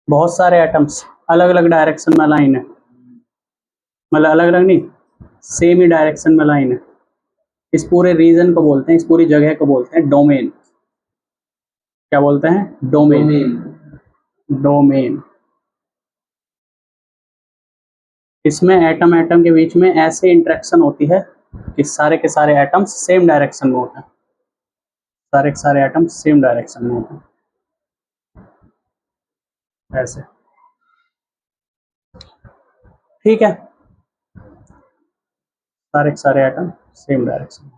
बहुत सारे एटम्स अलग अलग डायरेक्शन में लाइन है, मतलब अलग अलग नहीं, सेम ही डायरेक्शन में लाइन है, इस पूरे रीजन को बोलते हैं, इस पूरी जगह को बोलते हैं डोमेन। क्या बोलते हैं? डोमेन। डोमेन। इसमें एटम एटम के बीच में ऐसे इंटरेक्शन होती है कि सारे के सारे एटम्स सेम डायरेक्शन में होते हैं, सारे के सारे एटम्स सेम डायरेक्शन में होते हैं, ऐसे। ठीक है, सारे के सारे एटम सेम डायरेक्शन में।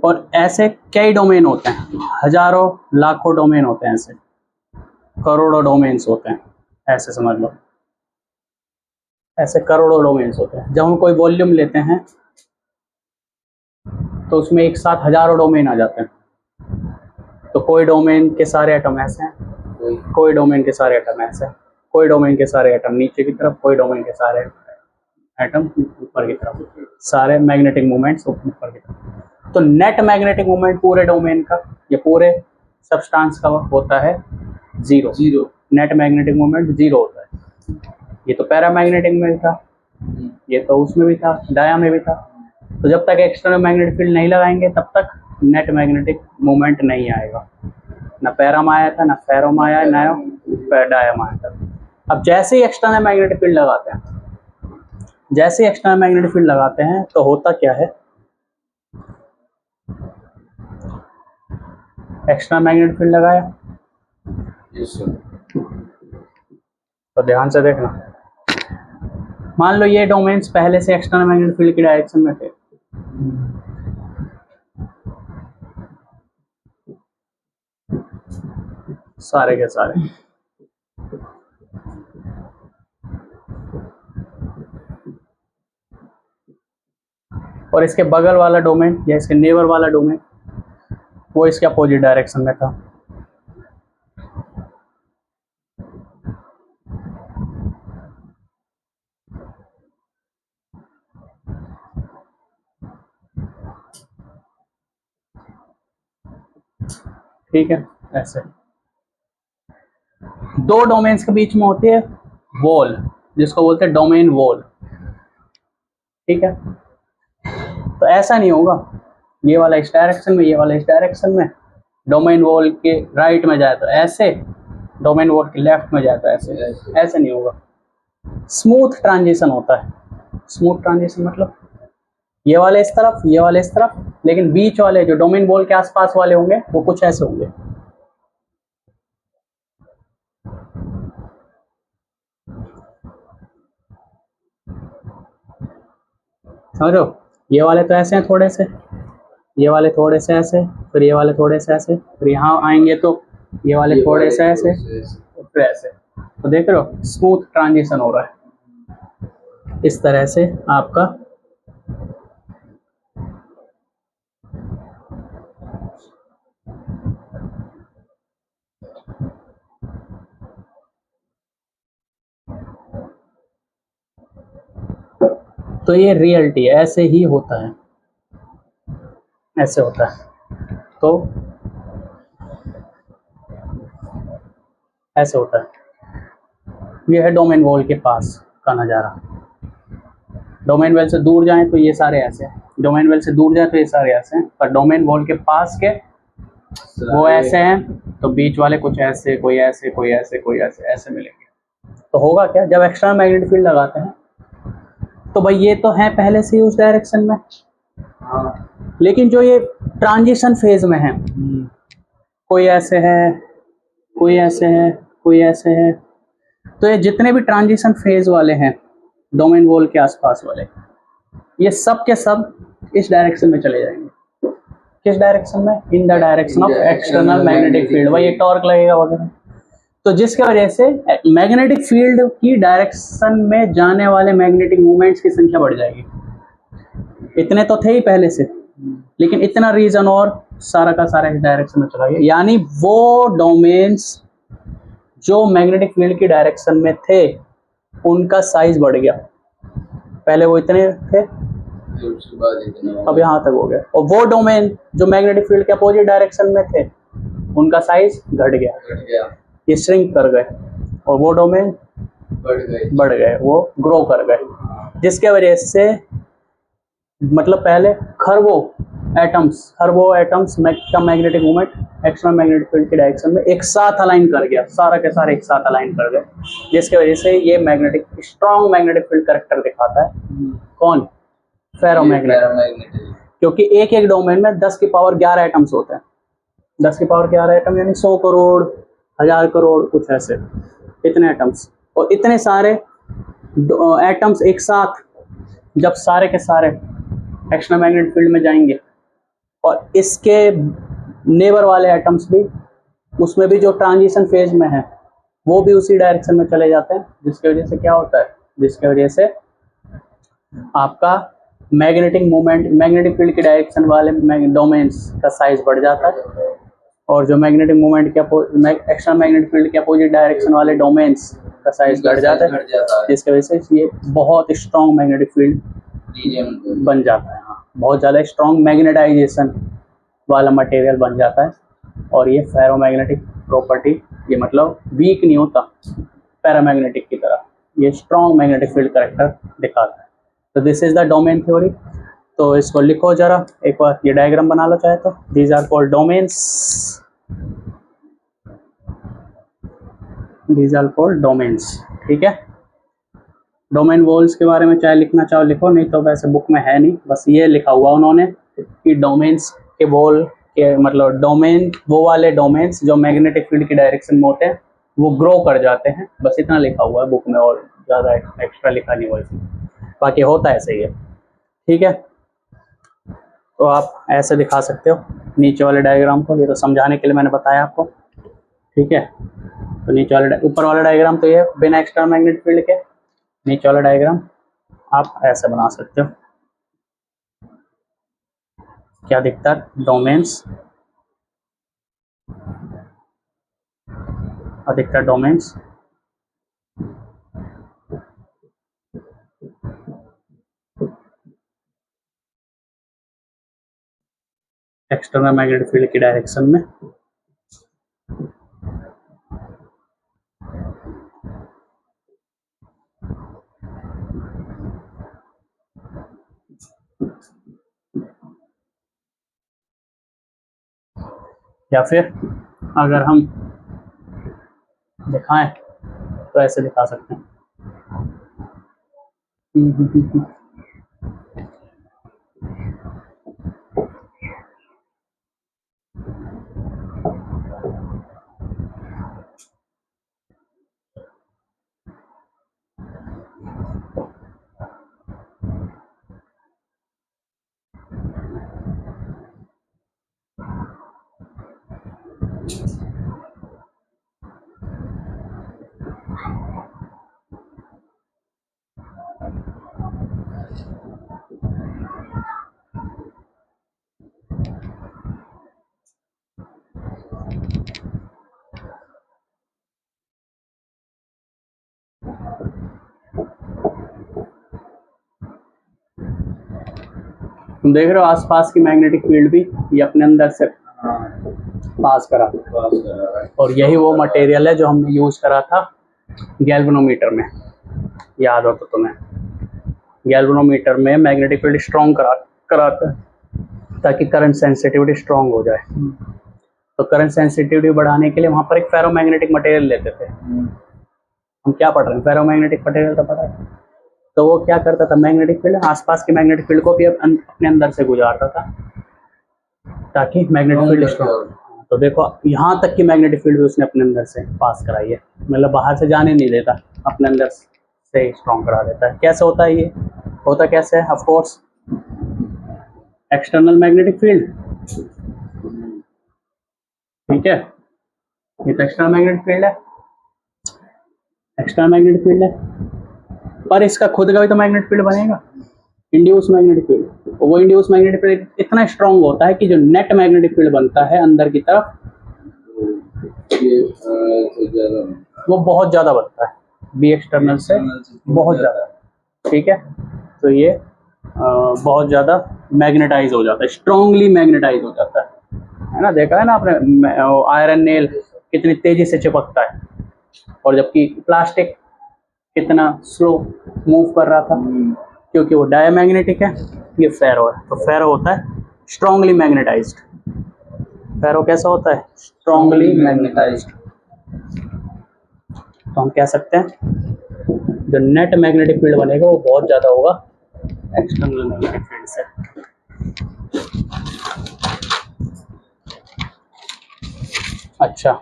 और ऐसे कई डोमेन होते हैं, हजारों लाखों डोमेन होते हैं, ऐसे करोड़ों डोमेन्स होते हैं, ऐसे समझ लो, ऐसे करोड़ों डोमेन्स होते हैं। जब हम कोई वॉल्यूम लेते हैं तो उसमें एक साथ हजारों डोमेन आ जाते हैं। तो कोई डोमेन के सारे एटम ऐसे हैं, कोई डोमेन के सारे एटम ऐसे हैं, कोई डोमेन के सारे एटम नीचे की तरफ, कोई डोमेन के सारे एटम ऊपर की तरफ, सारे मैग्नेटिक मूवमेंट्स ऊपर की तरफ। तो नेट मैग्नेटिक मूवमेंट पूरे डोमेन का, ये पूरे सब्सटेंस का होता है zero. Net magnetic movement zero होता है। ये तो पैरामैग्नेटिक में था, ये तो उसमें भी था, डाया में भी था। तो जब तक एक्सटर्नल मैग्नेटिक फील्ड नहीं लगाएंगे तब तक नेट मैग्नेटिक मूवमेंट नहीं आएगा। ना पैरा में आया था, ना फेरो में आया, ना डाया में आया था। अब जैसे ही एक्सटर्नल मैग्नेटिक फील्ड लगाते हैं, जैसे ही एक्सटर्नल मैग्नेटिक फील्ड लगाते हैं तो होता क्या है, एक्सटर्नल मैग्नेटिक फील्ड लगाया, तो ध्यान से देखना, मान लो ये डोमेन्स पहले से एक्सटर्नल मैग्नेटिक फील्ड की डायरेक्शन में थे, सारे के सारे। और इसके बगल वाला डोमेन या इसके नेबर वाला डोमेन वो इसके अपोजिट डायरेक्शन में था। ठीक है, ऐसे दो डोमेन्स के बीच में होती है वॉल, जिसको बोलते हैं डोमेन वॉल। ठीक है, तो ऐसा नहीं होगा ये वाला इस डायरेक्शन में, ये वाला इस डायरेक्शन में, डोमेन वॉल के राइट में जाए तो ऐसे, डोमेन वॉल के लेफ्ट में जाए तो ऐसे, ऐसे नहीं होगा। स्मूथ ट्रांजिशन होता है। स्मूथ ट्रांजिशन मतलब ये वाले इस तरफ, ये वाले इस तरफ, लेकिन बीच वाले जो डोमेन वॉल के आसपास वाले होंगे वो कुछ ऐसे होंगे। समझो, ये वाले तो ऐसे हैं थोड़े से, ये वाले थोड़े से ऐसे, फिर ये वाले थोड़े से ऐसे, फिर यहाँ आएंगे तो ये वाले थोड़े से ऐसे, फिर ऐसे। तो देख रहे हो स्मूथ ट्रांजिशन हो रहा है इस तरह से आपका। तो ये रियलिटी है, ऐसे ही होता है, ऐसे होता है। तो ऐसे होता है। ये है डोमेन वॉल के पास का नज़ारा। डोमेन वॉल से दूर जाएं तो ये सारे ऐसे हैं, डोमेन वॉल से दूर जाए तो ये सारे ऐसे हैं, पर डोमेन वॉल के पास के वो ऐसे हैं, तो बीच वाले कुछ ऐसे, कोई ऐसे, कोई ऐसे, कोई ऐसे, ऐसे मिलेंगे। तो होगा क्या, जब एक्सटर्नल मैग्नेटिक फील्ड लगाते हैं तो भाई ये तो है पहले से ही उस डायरेक्शन में, लेकिन जो ये ट्रांजिशन फेज में है, कोई ऐसे है, कोई ऐसे है, कोई ऐसे है, तो ये जितने भी ट्रांजिशन फेज वाले हैं डोमेन वॉल के आसपास वाले, ये सब के सब इस डायरेक्शन में चले जाएंगे। किस डायरेक्शन में? इन the direction of external magnetic field. वही टॉर्क लगेगा वगैरह। तो जिसके वजह से मैग्नेटिक फील्ड की डायरेक्शन में जाने वाले मैग्नेटिक मूवमेंट्स की संख्या बढ़ जाएगी। इतने तो थे ही पहले से, लेकिन इतना रीजन और सारा का सारा इस डायरेक्शन में चला गया, यानी वो डोमेन्स जो मैग्नेटिक फील्ड की डायरेक्शन में थे उनका साइज बढ़ गया। पहले वो इतने थे, उसके बाद इतना अब यहाँ तक हो गया। और वो डोमेन जो मैग्नेटिक फील्ड के अपोजिट डायरेक्शन में थे उनका साइज घट गया, घट गया, ये श्रिंक कर गए। और वो डोमेन बढ़ गए, वो ग्रो कर गए, जिसके वजह से मतलब पहले खरबों एटम्स का magnetic movement external magnetic field की डायरेक्शन में एक साथ अलाइन कर गया, सारा के सारे एक साथ अलाइन कर गए, जिसके वजह से ये magnetic strong magnetic field character दिखाता है। कौन? फेरोमैग्नेटिक। क्योंकि एक एक डोमेन में 10 की पावर 11 एटम्स होते हैं। 10 की पावर 11 एटम यानी 100 करोड़ 1000 करोड़ कुछ ऐसे, इतने एटम्स। और इतने सारे एटम्स एक साथ जब सारे के सारे एक्सटर्नल मैग्नेटिक फील्ड में जाएंगे और इसके नेबर वाले एटम्स भी, उसमें भी जो ट्रांजिशन फेज में है वो भी उसी डायरेक्शन में चले जाते हैं, जिसकी वजह से क्या होता है, जिसकी वजह से आपका मैग्नेटिक मूवमेंट मैग्नेटिक फील्ड की डायरेक्शन वाले डोमेन्स का साइज बढ़ जाता है, और जो मैग्नेटिक मूवमेंट के एक्सटर्नल मैग्नेटिक फील्ड के अपोजिट डायरेक्शन वाले डोमेन्स का साइज घट जाता है, जिसकी वजह से ये बहुत स्ट्रॉन्ग मैग्नेटिक फील्ड बन जाता है। हाँ, बहुत ज़्यादा स्ट्रॉन्ग मैग्नेटाइजेशन वाला मटेरियल बन जाता है। और ये फेरोमैग्नेटिक प्रॉपर्टी, ये मतलब वीक नहीं होता पैरामैग्नेटिक की तरह, ये स्ट्रॉन्ग मैग्नेटिक फील्ड करेक्टर दिखाता है। तो this is the domain theory. तो इसको लिखो जरा एक बार, ये डायग्राम बना लो चाहे तो। These are called domains, these are called domains. ठीक है, डोमेन वॉल्स के बारे में चाहे लिखना चाहो लिखो, नहीं तो वैसे बुक में है नहीं, बस ये लिखा हुआ उन्होंने कि डोमेन्स के वॉल के मतलब डोमेन, वो वाले डोमेन्स जो मैग्नेटिक फील्ड की डायरेक्शन में होते हैं वो ग्रो कर जाते हैं, बस इतना लिखा हुआ है बुक में, और ज़्यादा एक्स्ट्रा लिखा नहीं हुआ इसमें, बाकी होता है ऐसे ही है। ठीक है, तो आप ऐसे दिखा सकते हो नीचे वाले डायग्राम को, ये तो समझाने के लिए मैंने बताया आपको। ठीक है, तो नीचे वाले ऊपर वाला डायग्राम तो ये बिना एक्सटर्नल मैग्नेटिक फील्ड के, नीचे वाला डायग्राम आप ऐसे बना सकते हो। क्या दिखता है? डोमेन्स, अधिकतर डोमेन्स एक्सटर्नल मैग्नेटिक फील्ड की डायरेक्शन में या फिर अगर हम दिखाएं तो ऐसे दिखा सकते हैं। तुम देख रहे हो आसपास की मैग्नेटिक फील्ड भी ये अपने अंदर से पास करा, और यही वो मटेरियल है जो हमने यूज करा था गैल्वेनोमीटर में, याद हो तो तुम्हें। गैल्वेनोमीटर में मैग्नेटिक फील्ड स्ट्रॉन्ग कराता है ताकि करंट सेंसिटिविटी स्ट्रॉन्ग हो जाए। तो करंट सेंसिटिविटी बढ़ाने के लिए वहाँ पर एक फेरोमैग्नेटिक मटेरियल लेते थे। हम क्या पढ़ रहे हैं, फेरोमैग्नेटिक मटेरियल तो पता है। तो वो क्या करता था, मैग्नेटिक फील्ड आसपास के मैग्नेटिक फील्ड को भी अपने अंदर से गुजारता था ताकि मैग्नेटिक फील्ड स्ट्रॉन्ग। तो देखो यहाँ तक की मैग्नेटिक फील्ड भी उसने अपने अंदर से पास कराई है, मतलब बाहर से जाने नहीं देता, अपने अंदर से स्ट्रॉन्ग करा देता है। कैसे होता है ये, होता कैसे है? Of course external magnetic field, ठीक है, ये तो एक्सटर्नल मैग्नेटिक फील्ड है, एक्सटर्नल मैग्नेटिक फील्ड है, पर इसका खुद का भी तो मैग्नेटिक फील्ड बनेगा, इंड्यूस मैग्नेटिक फील्ड, वो इंड्यूस मैग्नेटिक फील्ड इतना स्ट्रांग होता है कि जो नेट मैग्नेटिक फील्ड बनता है अंदर की तरफ ये से ज़्यादा वो बहुत ज़्यादा बनता है बी एक्सटर्नल से बहुत ज़्यादा। ठीक है, तो ये बहुत ज़्यादा मैग्नेटाइज हो जाता है, स्ट्रांगली मैग्नेटाइज हो जाता है ना। देखा है ना आपने आयरन नेल कितनी तेज़ी से चिपकता है, और जबकि प्लास्टिक कितना स्लो मूव कर रहा था, क्योंकि वो डायमैग्नेटिक है। ये फेरो है, तो फेरो होता है स्ट्रांगली मैग्नेटाइज्ड। फेरो कैसा होता है? Strongly magnetised. तो हम कह सकते हैं जो नेट मैग्नेटिक फील्ड बनेगा वो बहुत ज़्यादा होगा एक्सटर्नल मैग्नेटिक फील्ड से। अच्छा,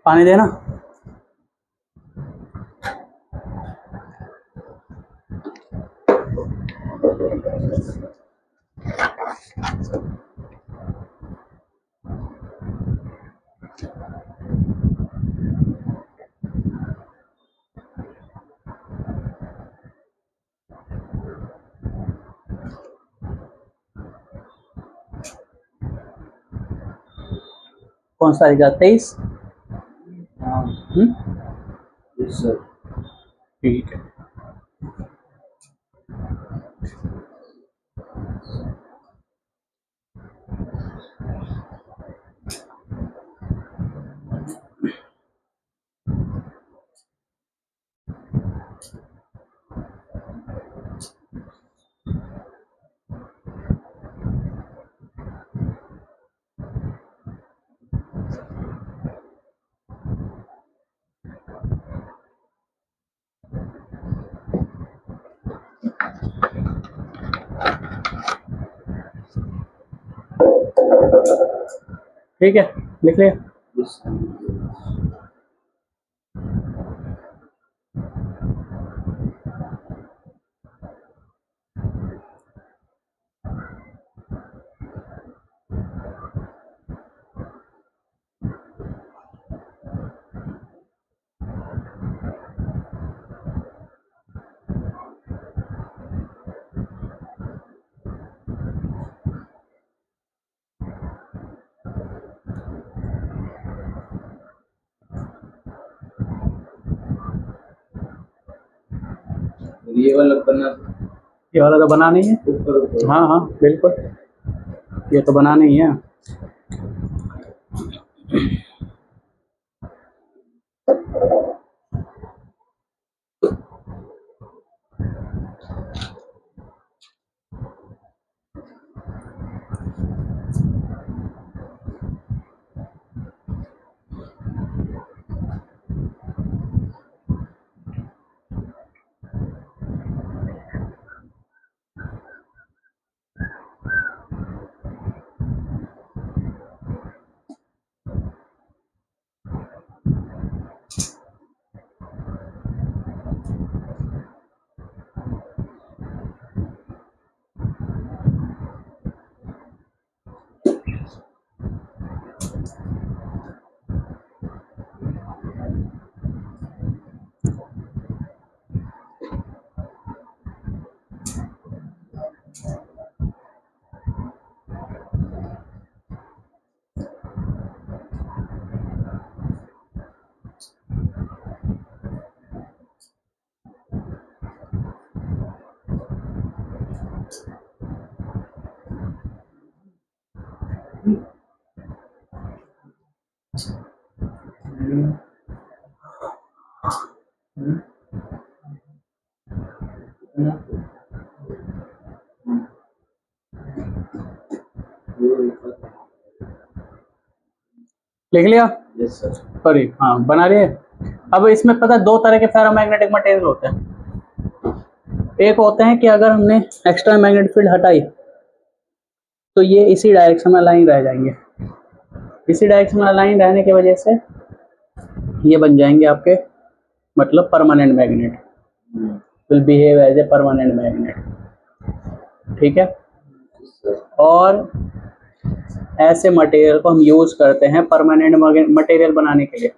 पानी देना। कौन सा आएगा? 23। Yes sir. ठीक है, ठीक है, लिख लिया। Yes sir. ये वाला बना, ये वाला तो बना नहीं है। ऊपर ऊपर। हाँ हाँ बिल्कुल, ये तो बना नहीं है। लिख लिया? Yes sir. सॉरी, हाँ बना रही है। अब इसमें पता है दो तरह के फेरोमैग्नेटिक मटेरियल होते हैं। एक होते हैं कि अगर हमने एक्स्ट्रा मैग्नेटिक फील्ड हटाई तो ये इसी डायरेक्शन में अलाइन रह जाएंगे। इसी डायरेक्शन में अलाइन रहने की वजह से ये बन जाएंगे आपके मतलब permanent magnet, will behave as a permanent magnet. ठीक है, और ऐसे मटेरियल को हम यूज करते हैं परमानेंट मटेरियल बनाने के लिए।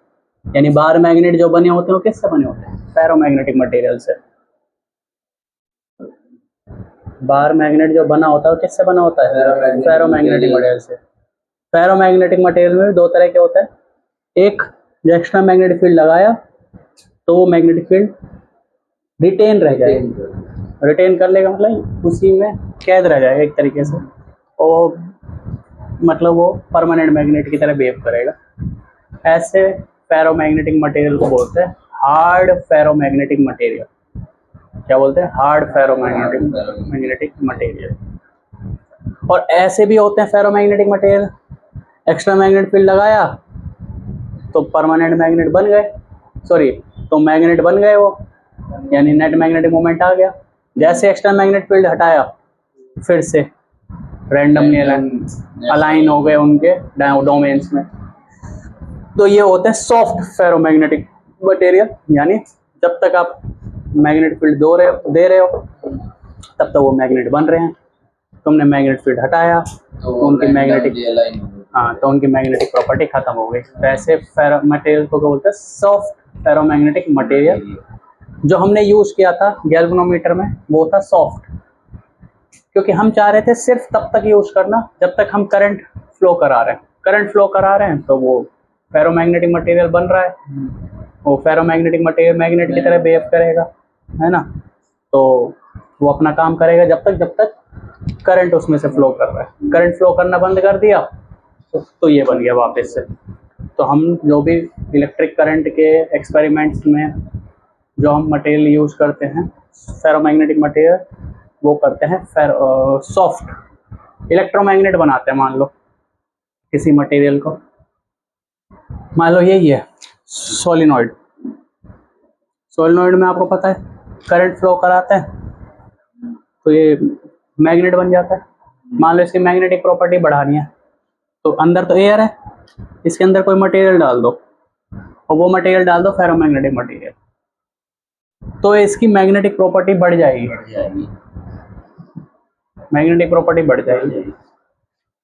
यानी बार मैग्नेट जो बने होते हैं वो किससे बने होते हैं? फेरोमैग्नेटिक मटेरियल से। बार मैग्नेट जो बना होता है वो किससे बना होता है? फेरोमैग्नेटिक मटेरियल से। फेरोमैग्नेटिक मटेरियल में भी दो तरह के होते हैं। एक, जो एक्स्ट्रा मैग्नेटिक फील्ड लगाया तो वो मैग्नेटिक फील्ड रिटेन रह जाएगा। रिटेन कर लेगा मतलब उसी में कैद रह जाएगा एक तरीके से, और मतलब वो परमानेंट मैग्नेट की तरह बिहेव करेगा। ऐसे फेरोमैग्नेटिक मटेरियल को बोलते हैं हार्ड फेरोमैग्नेटिक मटेरियल। क्या बोलते हैं? Hard ferromagnetic material. और ऐसे भी होते हैं ferromagnetic material, extra magnet field लगाया तो परमानेंट मैग्नेट बन गए, तो मैग्नेट बन गए वो, यानी नेट मैग्नेटिक मोमेंट आ गया। जैसे एक्स्ट्रा मैग्नेट फील्ड हटाया फिर से रैंडमली अलाइन हो गए उनके डोमेन्स में। तो ये होते हैं सॉफ्ट फेरोमैग्नेटिक मटेरियल। यानी जब तक आप मैग्नेट फील्ड दे रहे हो तब तक वो मैग्नेट बन रहे हैं। तुमने मैग्नेट फील्ड हटाया तो उनकी मैग्नेटिक प्रॉपर्टी खत्म हो गई। तो ऐसे मटेरियल को बोलते हैं सॉफ्ट फेरोमैग्नेटिक मटेरियल। जो हमने यूज किया था गैल्वेनोमीटर में वो था सॉफ्ट, क्योंकि हम चाह रहे थे सिर्फ तब तक यूज करना जब तक हम करंट फ्लो करा रहे हैं। तो वो फेरोमैग्नेटिक मटेरियल बन रहा है, वो फेरोमैग्नेटिक मटेरियल मैग्नेट की तरह बिहेव करेगा, है ना। तो वो अपना काम करेगा जब तक करंट उसमें से फ्लो कर रहा है। करंट फ्लो करना बंद कर दिया तो ये बन गया वापस से। तो हम जो भी इलेक्ट्रिक करंट के एक्सपेरिमेंट्स में जो हम मटेरियल यूज करते हैं फेरोमैग्नेटिक मटेरियल, वो करते हैं सॉफ्ट इलेक्ट्रोमैग्नेट बनाते हैं। मान लो किसी मटेरियल को, मान लो यही है सोलिनॉइड में आपको पता है करंट फ्लो कराते हैं तो ये मैग्नेट बन जाता है। मान लो इसकी मैग्नेटिक प्रॉपर्टी बढ़ानी है तो अंदर तो एयर है, इसके अंदर कोई मटेरियल डाल दो और वो मटेरियल डाल दो फेरोमैग्नेटिक मटेरियल, तो इसकी मैग्नेटिक प्रॉपर्टी बढ़ जाएगी। मैग्नेटिक प्रॉपर्टी बढ़ जाएगी।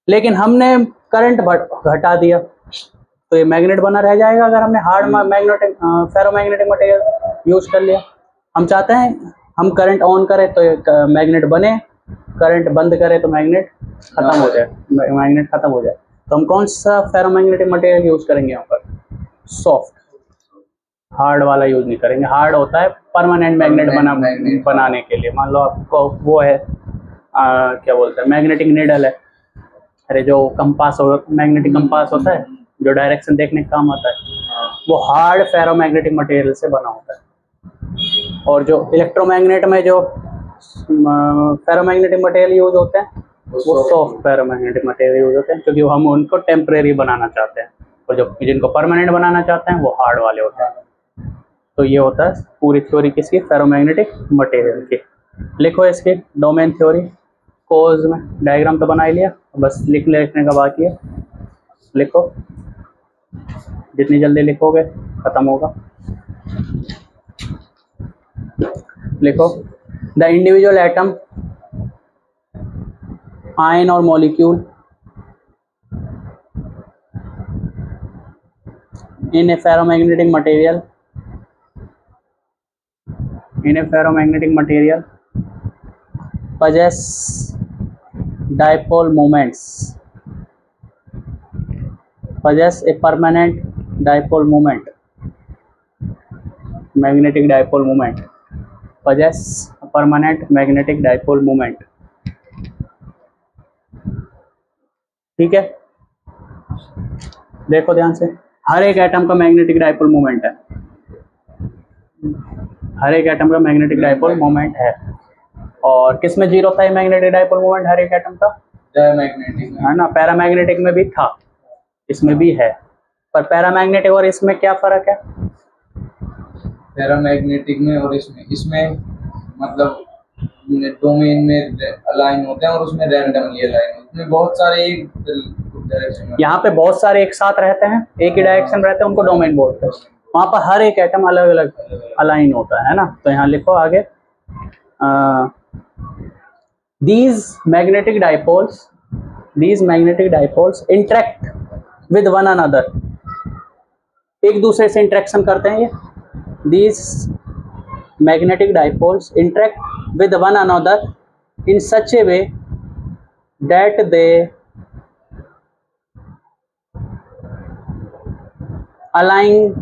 लेकिन हमने करंट घटा दिया तो ये मैग्नेट बना रह जाएगा। अगर हमने hard magnetic ferromagnetic material use कर लिया, हम चाहते हैं हम करंट ऑन करें तो मैग्नेट बने, करंट बंद करें तो मैग्नेट खत्म हो जाए। तो हम कौन सा फेरोमैग्नेटिक मटेरियल यूज करेंगे यहाँ पर? सॉफ्ट, हार्ड वाला यूज नहीं करेंगे। हार्ड होता है परमानेंट मैग्नेट बनाने के लिए। मान लो आपको वो है क्या बोलते हैं, मैग्नेटिक नीडल है, अरे जो कंपास मैग्नेटिक कंपास होता है जो डायरेक्शन देखने का काम आता है, वो हार्ड फेरोमैग्नेटिक मटेरियल से बना होता है। और जो इलेक्ट्रोमैग्नेट में जो फेरोमैग्नेटिक मटेरियल यूज होते हैं वो सॉफ्ट फेरोमैग्नेटिक मटेरियल यूज होते हैं, क्योंकि हम उनको टेम्परेरी बनाना चाहते हैं, और जो जिनको परमानेंट बनाना चाहते हैं वो हार्ड वाले होते हैं। तो ये होता है पूरी थ्योरी किसकी? फेरोमैग्नेटिक मटेरियल की। लिखो इसकी डोमेन थ्योरी, कोर्स में डायग्राम तो बना ही लिया, बस लिखने का बाकी है। लिखो, जितनी जल्दी लिखोगे खत्म होगा। लिखो, द इंडिविजुअल एटम, आयन और molecule in a ferromagnetic material possess dipole moments, possess a permanent dipole moment, magnetic dipole moment, possess a permanent magnetic dipole moment। ठीक है, देखो ध्यान से, हर एक एटम का मैग्नेटिक डाइपोल मोमेंट है, हर एक एटम का मैग्नेटिक डाइपोल मोमेंट है। और किस में जीरो था ये मैग्नेटिक डाइपोल मोमेंट हर एक एटम का? डायमैग्नेटिक है ना। पैरामैग्नेटिक में भी था, इसमें भी है, पर पैरामैग्नेटिक और इसमें क्या फर्क है? पैरामैग्नेटिक में और इसमें मतलब डोमेन में अलाइन होते हैं और उसमें रैंडमली अलाइन होते हैं। बहुत सारे एक डायरेक्शन में, यहाँ पे बहुत सारे एक साथ रहते हैं, एक ही डायरेक्शन रहते हैं, उनको डोमेन बोलते हैं। वहाँ पर हर एक एटम अलग अलग अलाइन होता है ना। तो यहाँ लिखो आगे, these magnetic dipoles these magnetic dipoles interact with one another, एक दूसरे से इंटरेक्शन करते हैं ये. These magnetic dipoles interact with one another in such a way that they align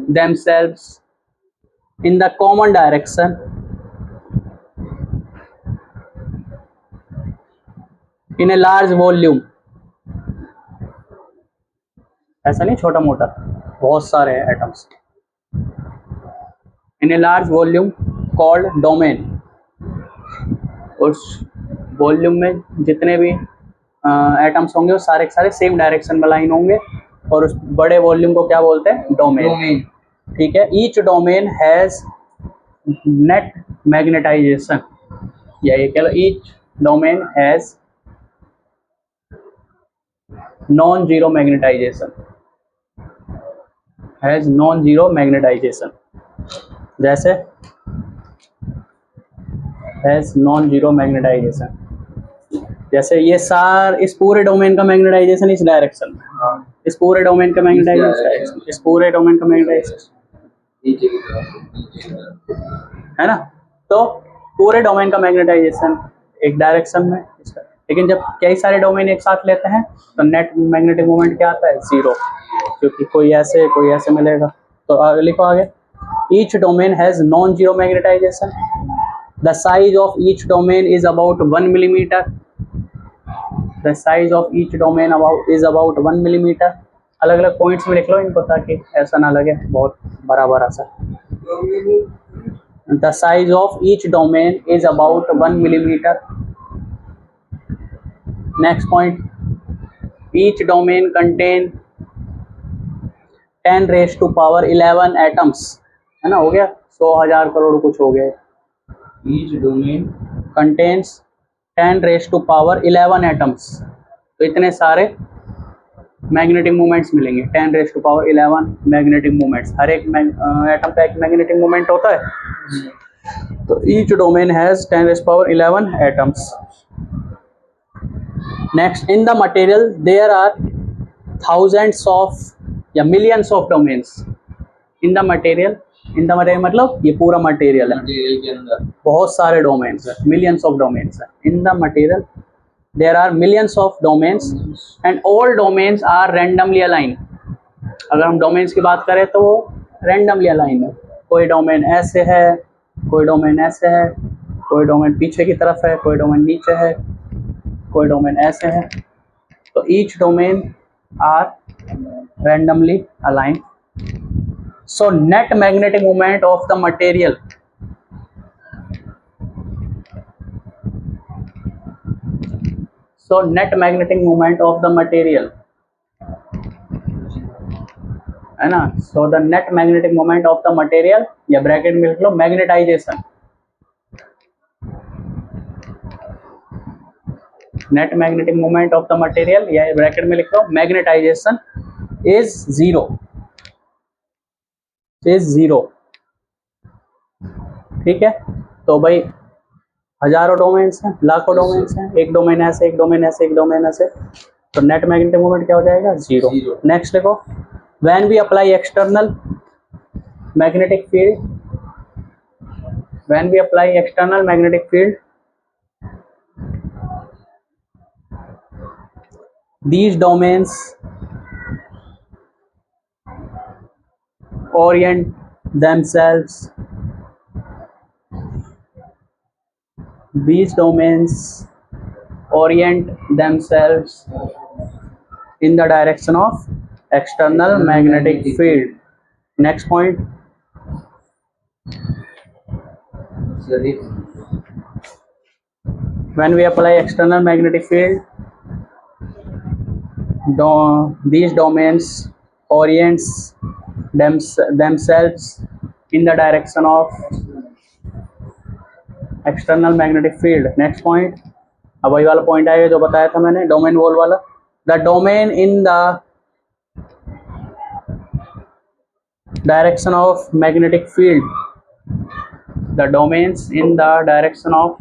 themselves in the common direction in a large volume. ऐसा नहीं छोटा मोटा, बहुत सारे atoms in a large volume called domain. उस वॉल्यूम में जितने भी एटम्स होंगे वो सारे के सारे सेम डायरेक्शन में लाइन होंगे और उस बड़े वॉल्यूम को क्या बोलते हैं? डोमेन. ठीक है. Each domain has net magnetization, या ये कह लो each domain has non zero magnetization. Has non zero magnetization. जैसे हैज नॉन जीरो मैग्नेटाइजेशन, जैसे ये इस पूरे डोमेन का मैग्नेटाइजेशन इस डायरेक्शन में, इस पूरे डोमेन का मैग्नेटाइजेशन इस पूरे डोमेन का मैग्नेटाइजेशन, है ना. तो पूरे डोमेन का मैग्नेटाइजेशन एक डायरेक्शन में इसका. लेकिन जब कई सारे डोमेन एक साथ लेते हैं तो नेट मैग्नेटिक मोमेंट क्या आता है? जीरो, क्योंकि कोई ऐसे मिलेगा. तो लिखो आगे. Each domain has non zero magnetization. The size of each domain is about 1 millimetre. The size of each domain is about 1 millimetre. अलग अलग पॉइंट्स में लिख लो इनको ताकि ऐसा ना लगे बहुत बड़ा बड़ा सा. The size of each domain is about 1 millimetre. Next point. Each domain contain 10 raise to power 11 atoms. है ना, हो गया 100,000 करोड़ कुछ हो गए. Each domain contains 10 raise to power 11 atoms. तो इतने सारे मैग्नेटिक मोमेंट्स मिलेंगे. 10 raise to power 11 magnetic moments. हर एक एटम का एक मैग्नेटिक मोमेंट होता है. तो each domain has 10 raise to power 11 atoms. Next, in the material there are thousands of या millions of domains. In the material मतलब ये पूरा मटेरियल है. मटेरियल के अंदर बहुत सारे डोमेन्स है, millions of domains है. In the material there are millions of domains and all domains are randomly aligned. अगर हम डोमेन्स की बात करें तो वो randomly aligned है. कोई डोमेन ऐसे है, कोई डोमेन ऐसे है, कोई डोमेन पीछे की तरफ है, कोई डोमेन नीचे है, कोई डोमेन ऐसे है. तो each domain are randomly aligned. So net magnetic moment of the material है ना. So the net magnetic moment of the material या ब्रैकेट में लिख लो magnetization. Net magnetic moment of the material या ब्रैकेट में लिख लो मैग्नेटाइजेशन इज जीरो. ठीक है. तो भाई हजारों डोमेन्स हैं, लाखों डोमेन्स हैं, एक डोमेन ऐसे, एक डोमेन ऐसे, एक डोमेन ऐसे. तो नेट मैग्नेटिक मोमेंट क्या हो जाएगा? जीरो. नेक्स्ट लिखो. When we apply external magnetic field, these domains orient themselves in the direction of external magnetic field. Next point. When we apply external magnetic field, these domains orients themselves in the direction of external magnetic field. Next point. अब वही वाला point आएगा जो बताया था मैंने, domain wall वाला. The domain in the direction of magnetic field the domains in the direction of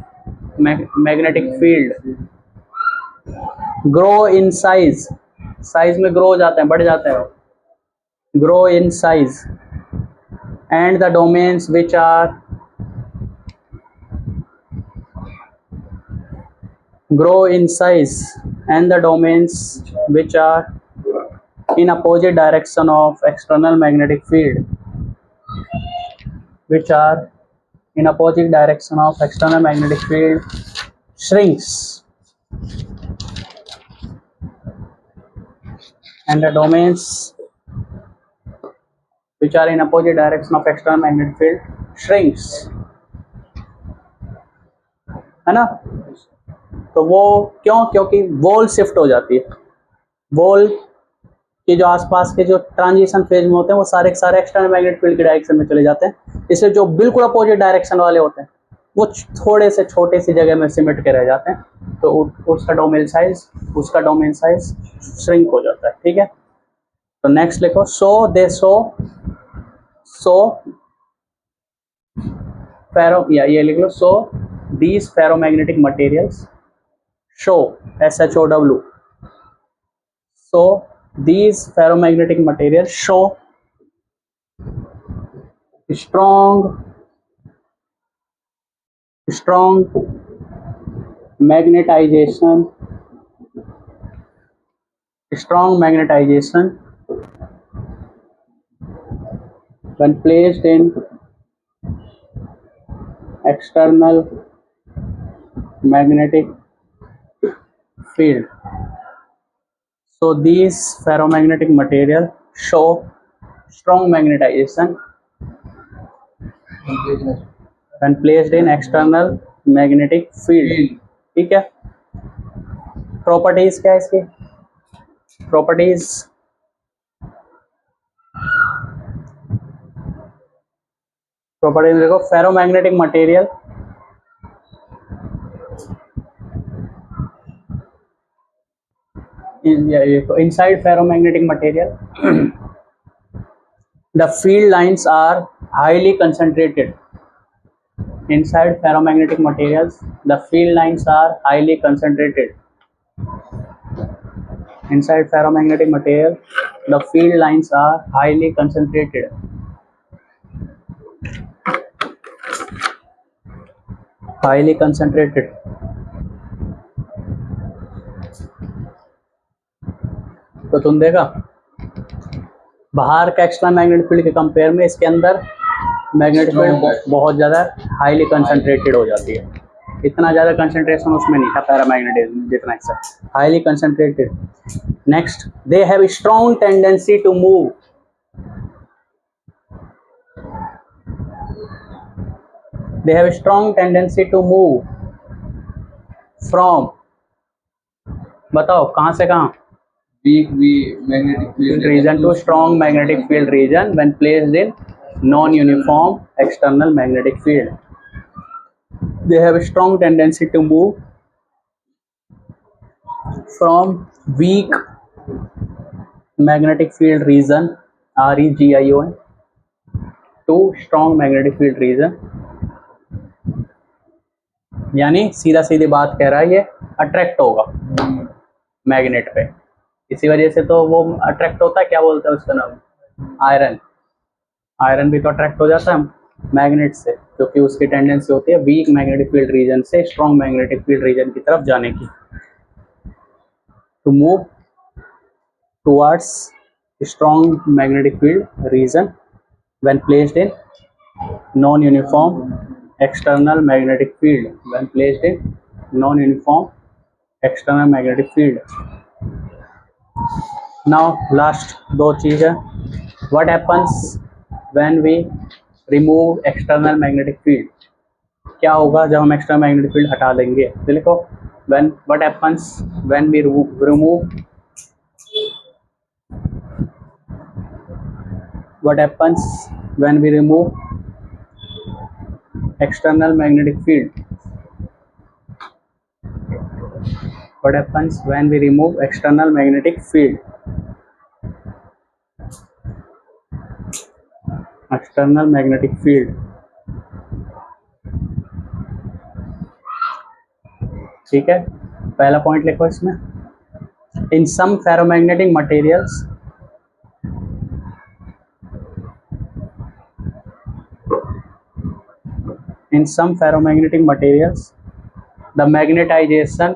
magnetic field grow in size, size में grow हो जाते हैं, बढ़ जाते हैं, grow in size, and the domains which are grow in size and the domains which are in opposite direction of external magnetic field, which are in opposite direction of external magnetic field shrinks, and the domains which are in opposite direction of external magnetic field shrinks, है ना। तो वो क्यों, क्योंकि wall shift हो जाती है, wall के जो आसपास के जो ट्रांजिशन फेज में होते हैं वो सारे के सारे एक्सटर्नल मैग्नेटिक फील्ड की डायरेक्शन में चले जाते हैं, इसलिए जो बिल्कुल अपोजिट डायरेक्शन वाले होते हैं वो थोड़े से छोटे सी जगह में सिमट के रह जाते हैं, तो उसका डोमेन साइज श्रिंक हो जाता है, ठीक है। तो नेक्स्ट लिखो, ये लिख लो, so these ferromagnetic materials show, SHOW, so these ferromagnetic materials show strong magnetization when placed in external magnetic field. So these ferromagnetic material show strong magnetization when placed in external magnetic field, ठीक है। Properties क्या है इसकी, properties देखो, ferromagnetic material inside ferromagnetic material the field lines are highly concentrated. Inside ferromagnetic materials the field lines are highly concentrated. Inside ferromagnetic material the field lines are highly concentrated. Highly concentrated. तो तुम देखा बाहर का external magnetic field के compare में इसके अंदर magnetic field बहुत ज़्यादा हाईली कंसंट्रेटेड हो जाती है, इतना ज़्यादा कंसंट्रेशन उसमें नहीं था पैरामैग्नेटिज्म में जितना इसका, highly concentrated. Next, they have strong tendency to move, they have a strong tendency to move from, बताओ कहाँ से कहाँ, weak magnetic field region to strong magnetic field region when placed in non-uniform external magnetic field. They have a strong tendency to move from weak magnetic field region REGION to strong magnetic field region, यानी सीधा सीधी बात कह रहा है ये attract होगा magnet पे, इसी वजह से तो वो अट्रैक्ट होता है, क्या बोलते हैं उसका नाम, आयरन भी तो अट्रैक्ट हो जाता है मैग्नेट से, क्योंकि उसकी टेंडेंसी होती है वीक मैग्नेटिक फील्ड रीजन से स्ट्रॉन्ग मैग्नेटिक फील्ड रीजन की तरफ जाने की, to move towards strong magnetic field region when placed in non uniform external magnetic field, when placed in non-uniform external magnetic field. Now last दो चीज है, what happens when we remove external magnetic field, क्या होगा जब हम external magnetic field हटा देंगे, तो लिखो what happens when we remove external magnetic field, what happens when we remove external magnetic field, external magnetic field, ठीक है, पहला पॉइंट लिखो इसमें, इन some ferromagnetic materials the magnetisation,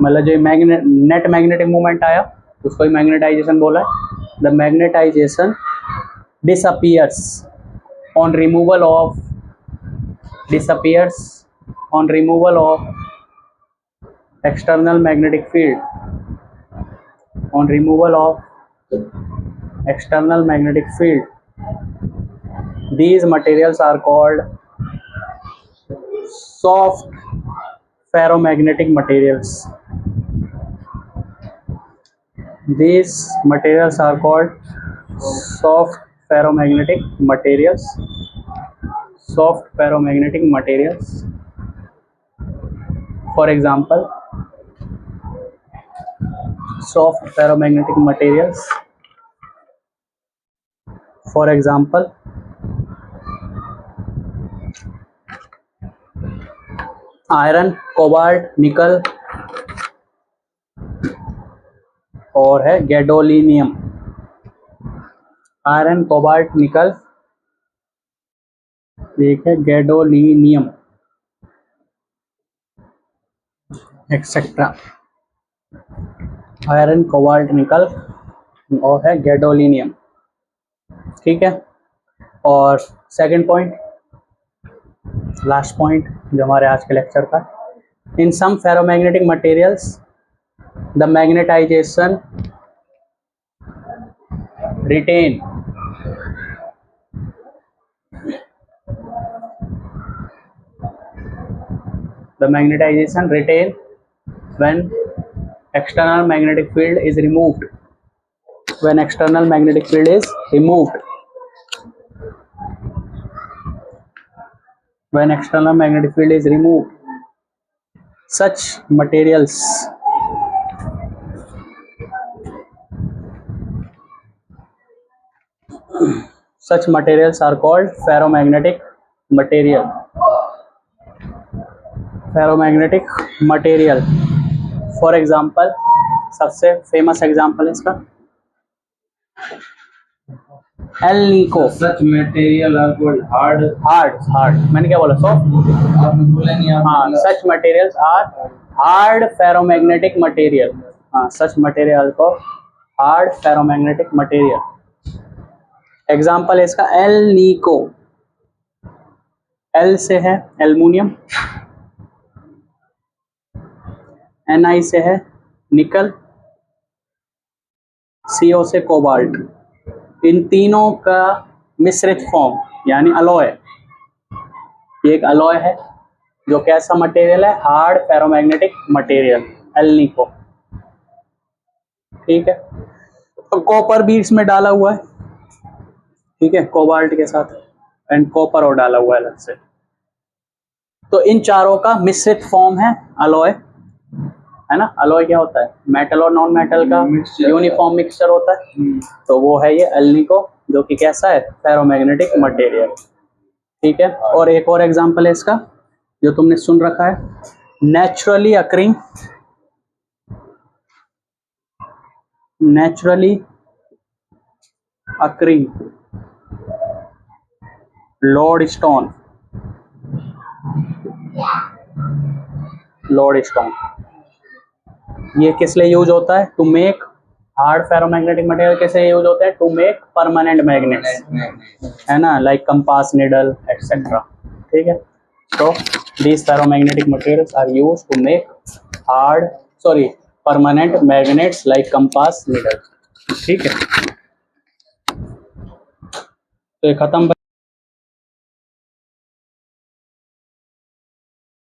मतलब जो नेट मैग्नेटिक मूवमेंट आया उसको ही मैग्नेटाइजेशन बोला है। The magnetization disappears on removal of external magnetic field, on removal of external magnetic field. These materials are called soft ferromagnetic materials. These materials are called soft ferromagnetic materials. Soft ferromagnetic materials. For example, soft ferromagnetic materials. For example, iron, cobalt, निकल और है gadolinium. Iron, cobalt, निकल, एक है gadolinium etcetera. Iron, cobalt, निकल और है gadolinium, ठीक है। और सेकंड पॉइंट, लास्ट पॉइंट जो हमारे आज के लेक्चर का, in some ferromagnetic materials the magnetization retain when external magnetic field is removed. When external magnetic field is removed. When external magnetic field is removed, such materials are called ferromagnetic material. Ferromagnetic material. For example, सबसे famous example इसका alnico. Such material are called hard, मैंने क्या बोला, soft? आपने बोला नहीं। हाँ, such materials are hard ferromagnetic material. हाँ, सच मटेरियल को हार्ड फेरोमैग्नेटिक मटेरियल। एग्जांपल है इसका एल निको। एल से है एल्युमिनियम, Na से है निकल, CO से कोबाल्ट। इन तीनों का मिश्रित फॉर्म यानी अलॉय, ये एक अलॉय है जो कैसा मटेरियल है, हार्ड फेरोमैग्नेटिक मटेरियल, एल निको, ठीक है। तो कॉपर भी इसमें डाला हुआ है, ठीक है, कोबाल्ट के साथ, एंड कॉपर और डाला हुआ है अलग से। तो इन चारों का मिश्रित फॉर्म है अलॉय, है ना। अलॉय क्या होता है, मेटल और नॉन मेटल का यूनिफॉर्म मिक्सचर होता है। तो वो है ये एल निको, जो कि कैसा है, फेरोमैग्नेटिक मटेरियल, ठीक है। और एक और एग्जांपल है इसका जो तुमने सुन रखा है, नेचुरली अकरिंग लोडस्टोन। ये किस लिए यूज होता है, to make hard ferromagnetic material कैसे यूज होता है, टू मेक परमानेंट मैग्नेट्स, है ना, लाइक कंपास निडल एक्सेट्रा, ठीक है। तो these ferromagnetic materials are use to make permanent magnets like compass needle, ठीक है। तो ये खत्म।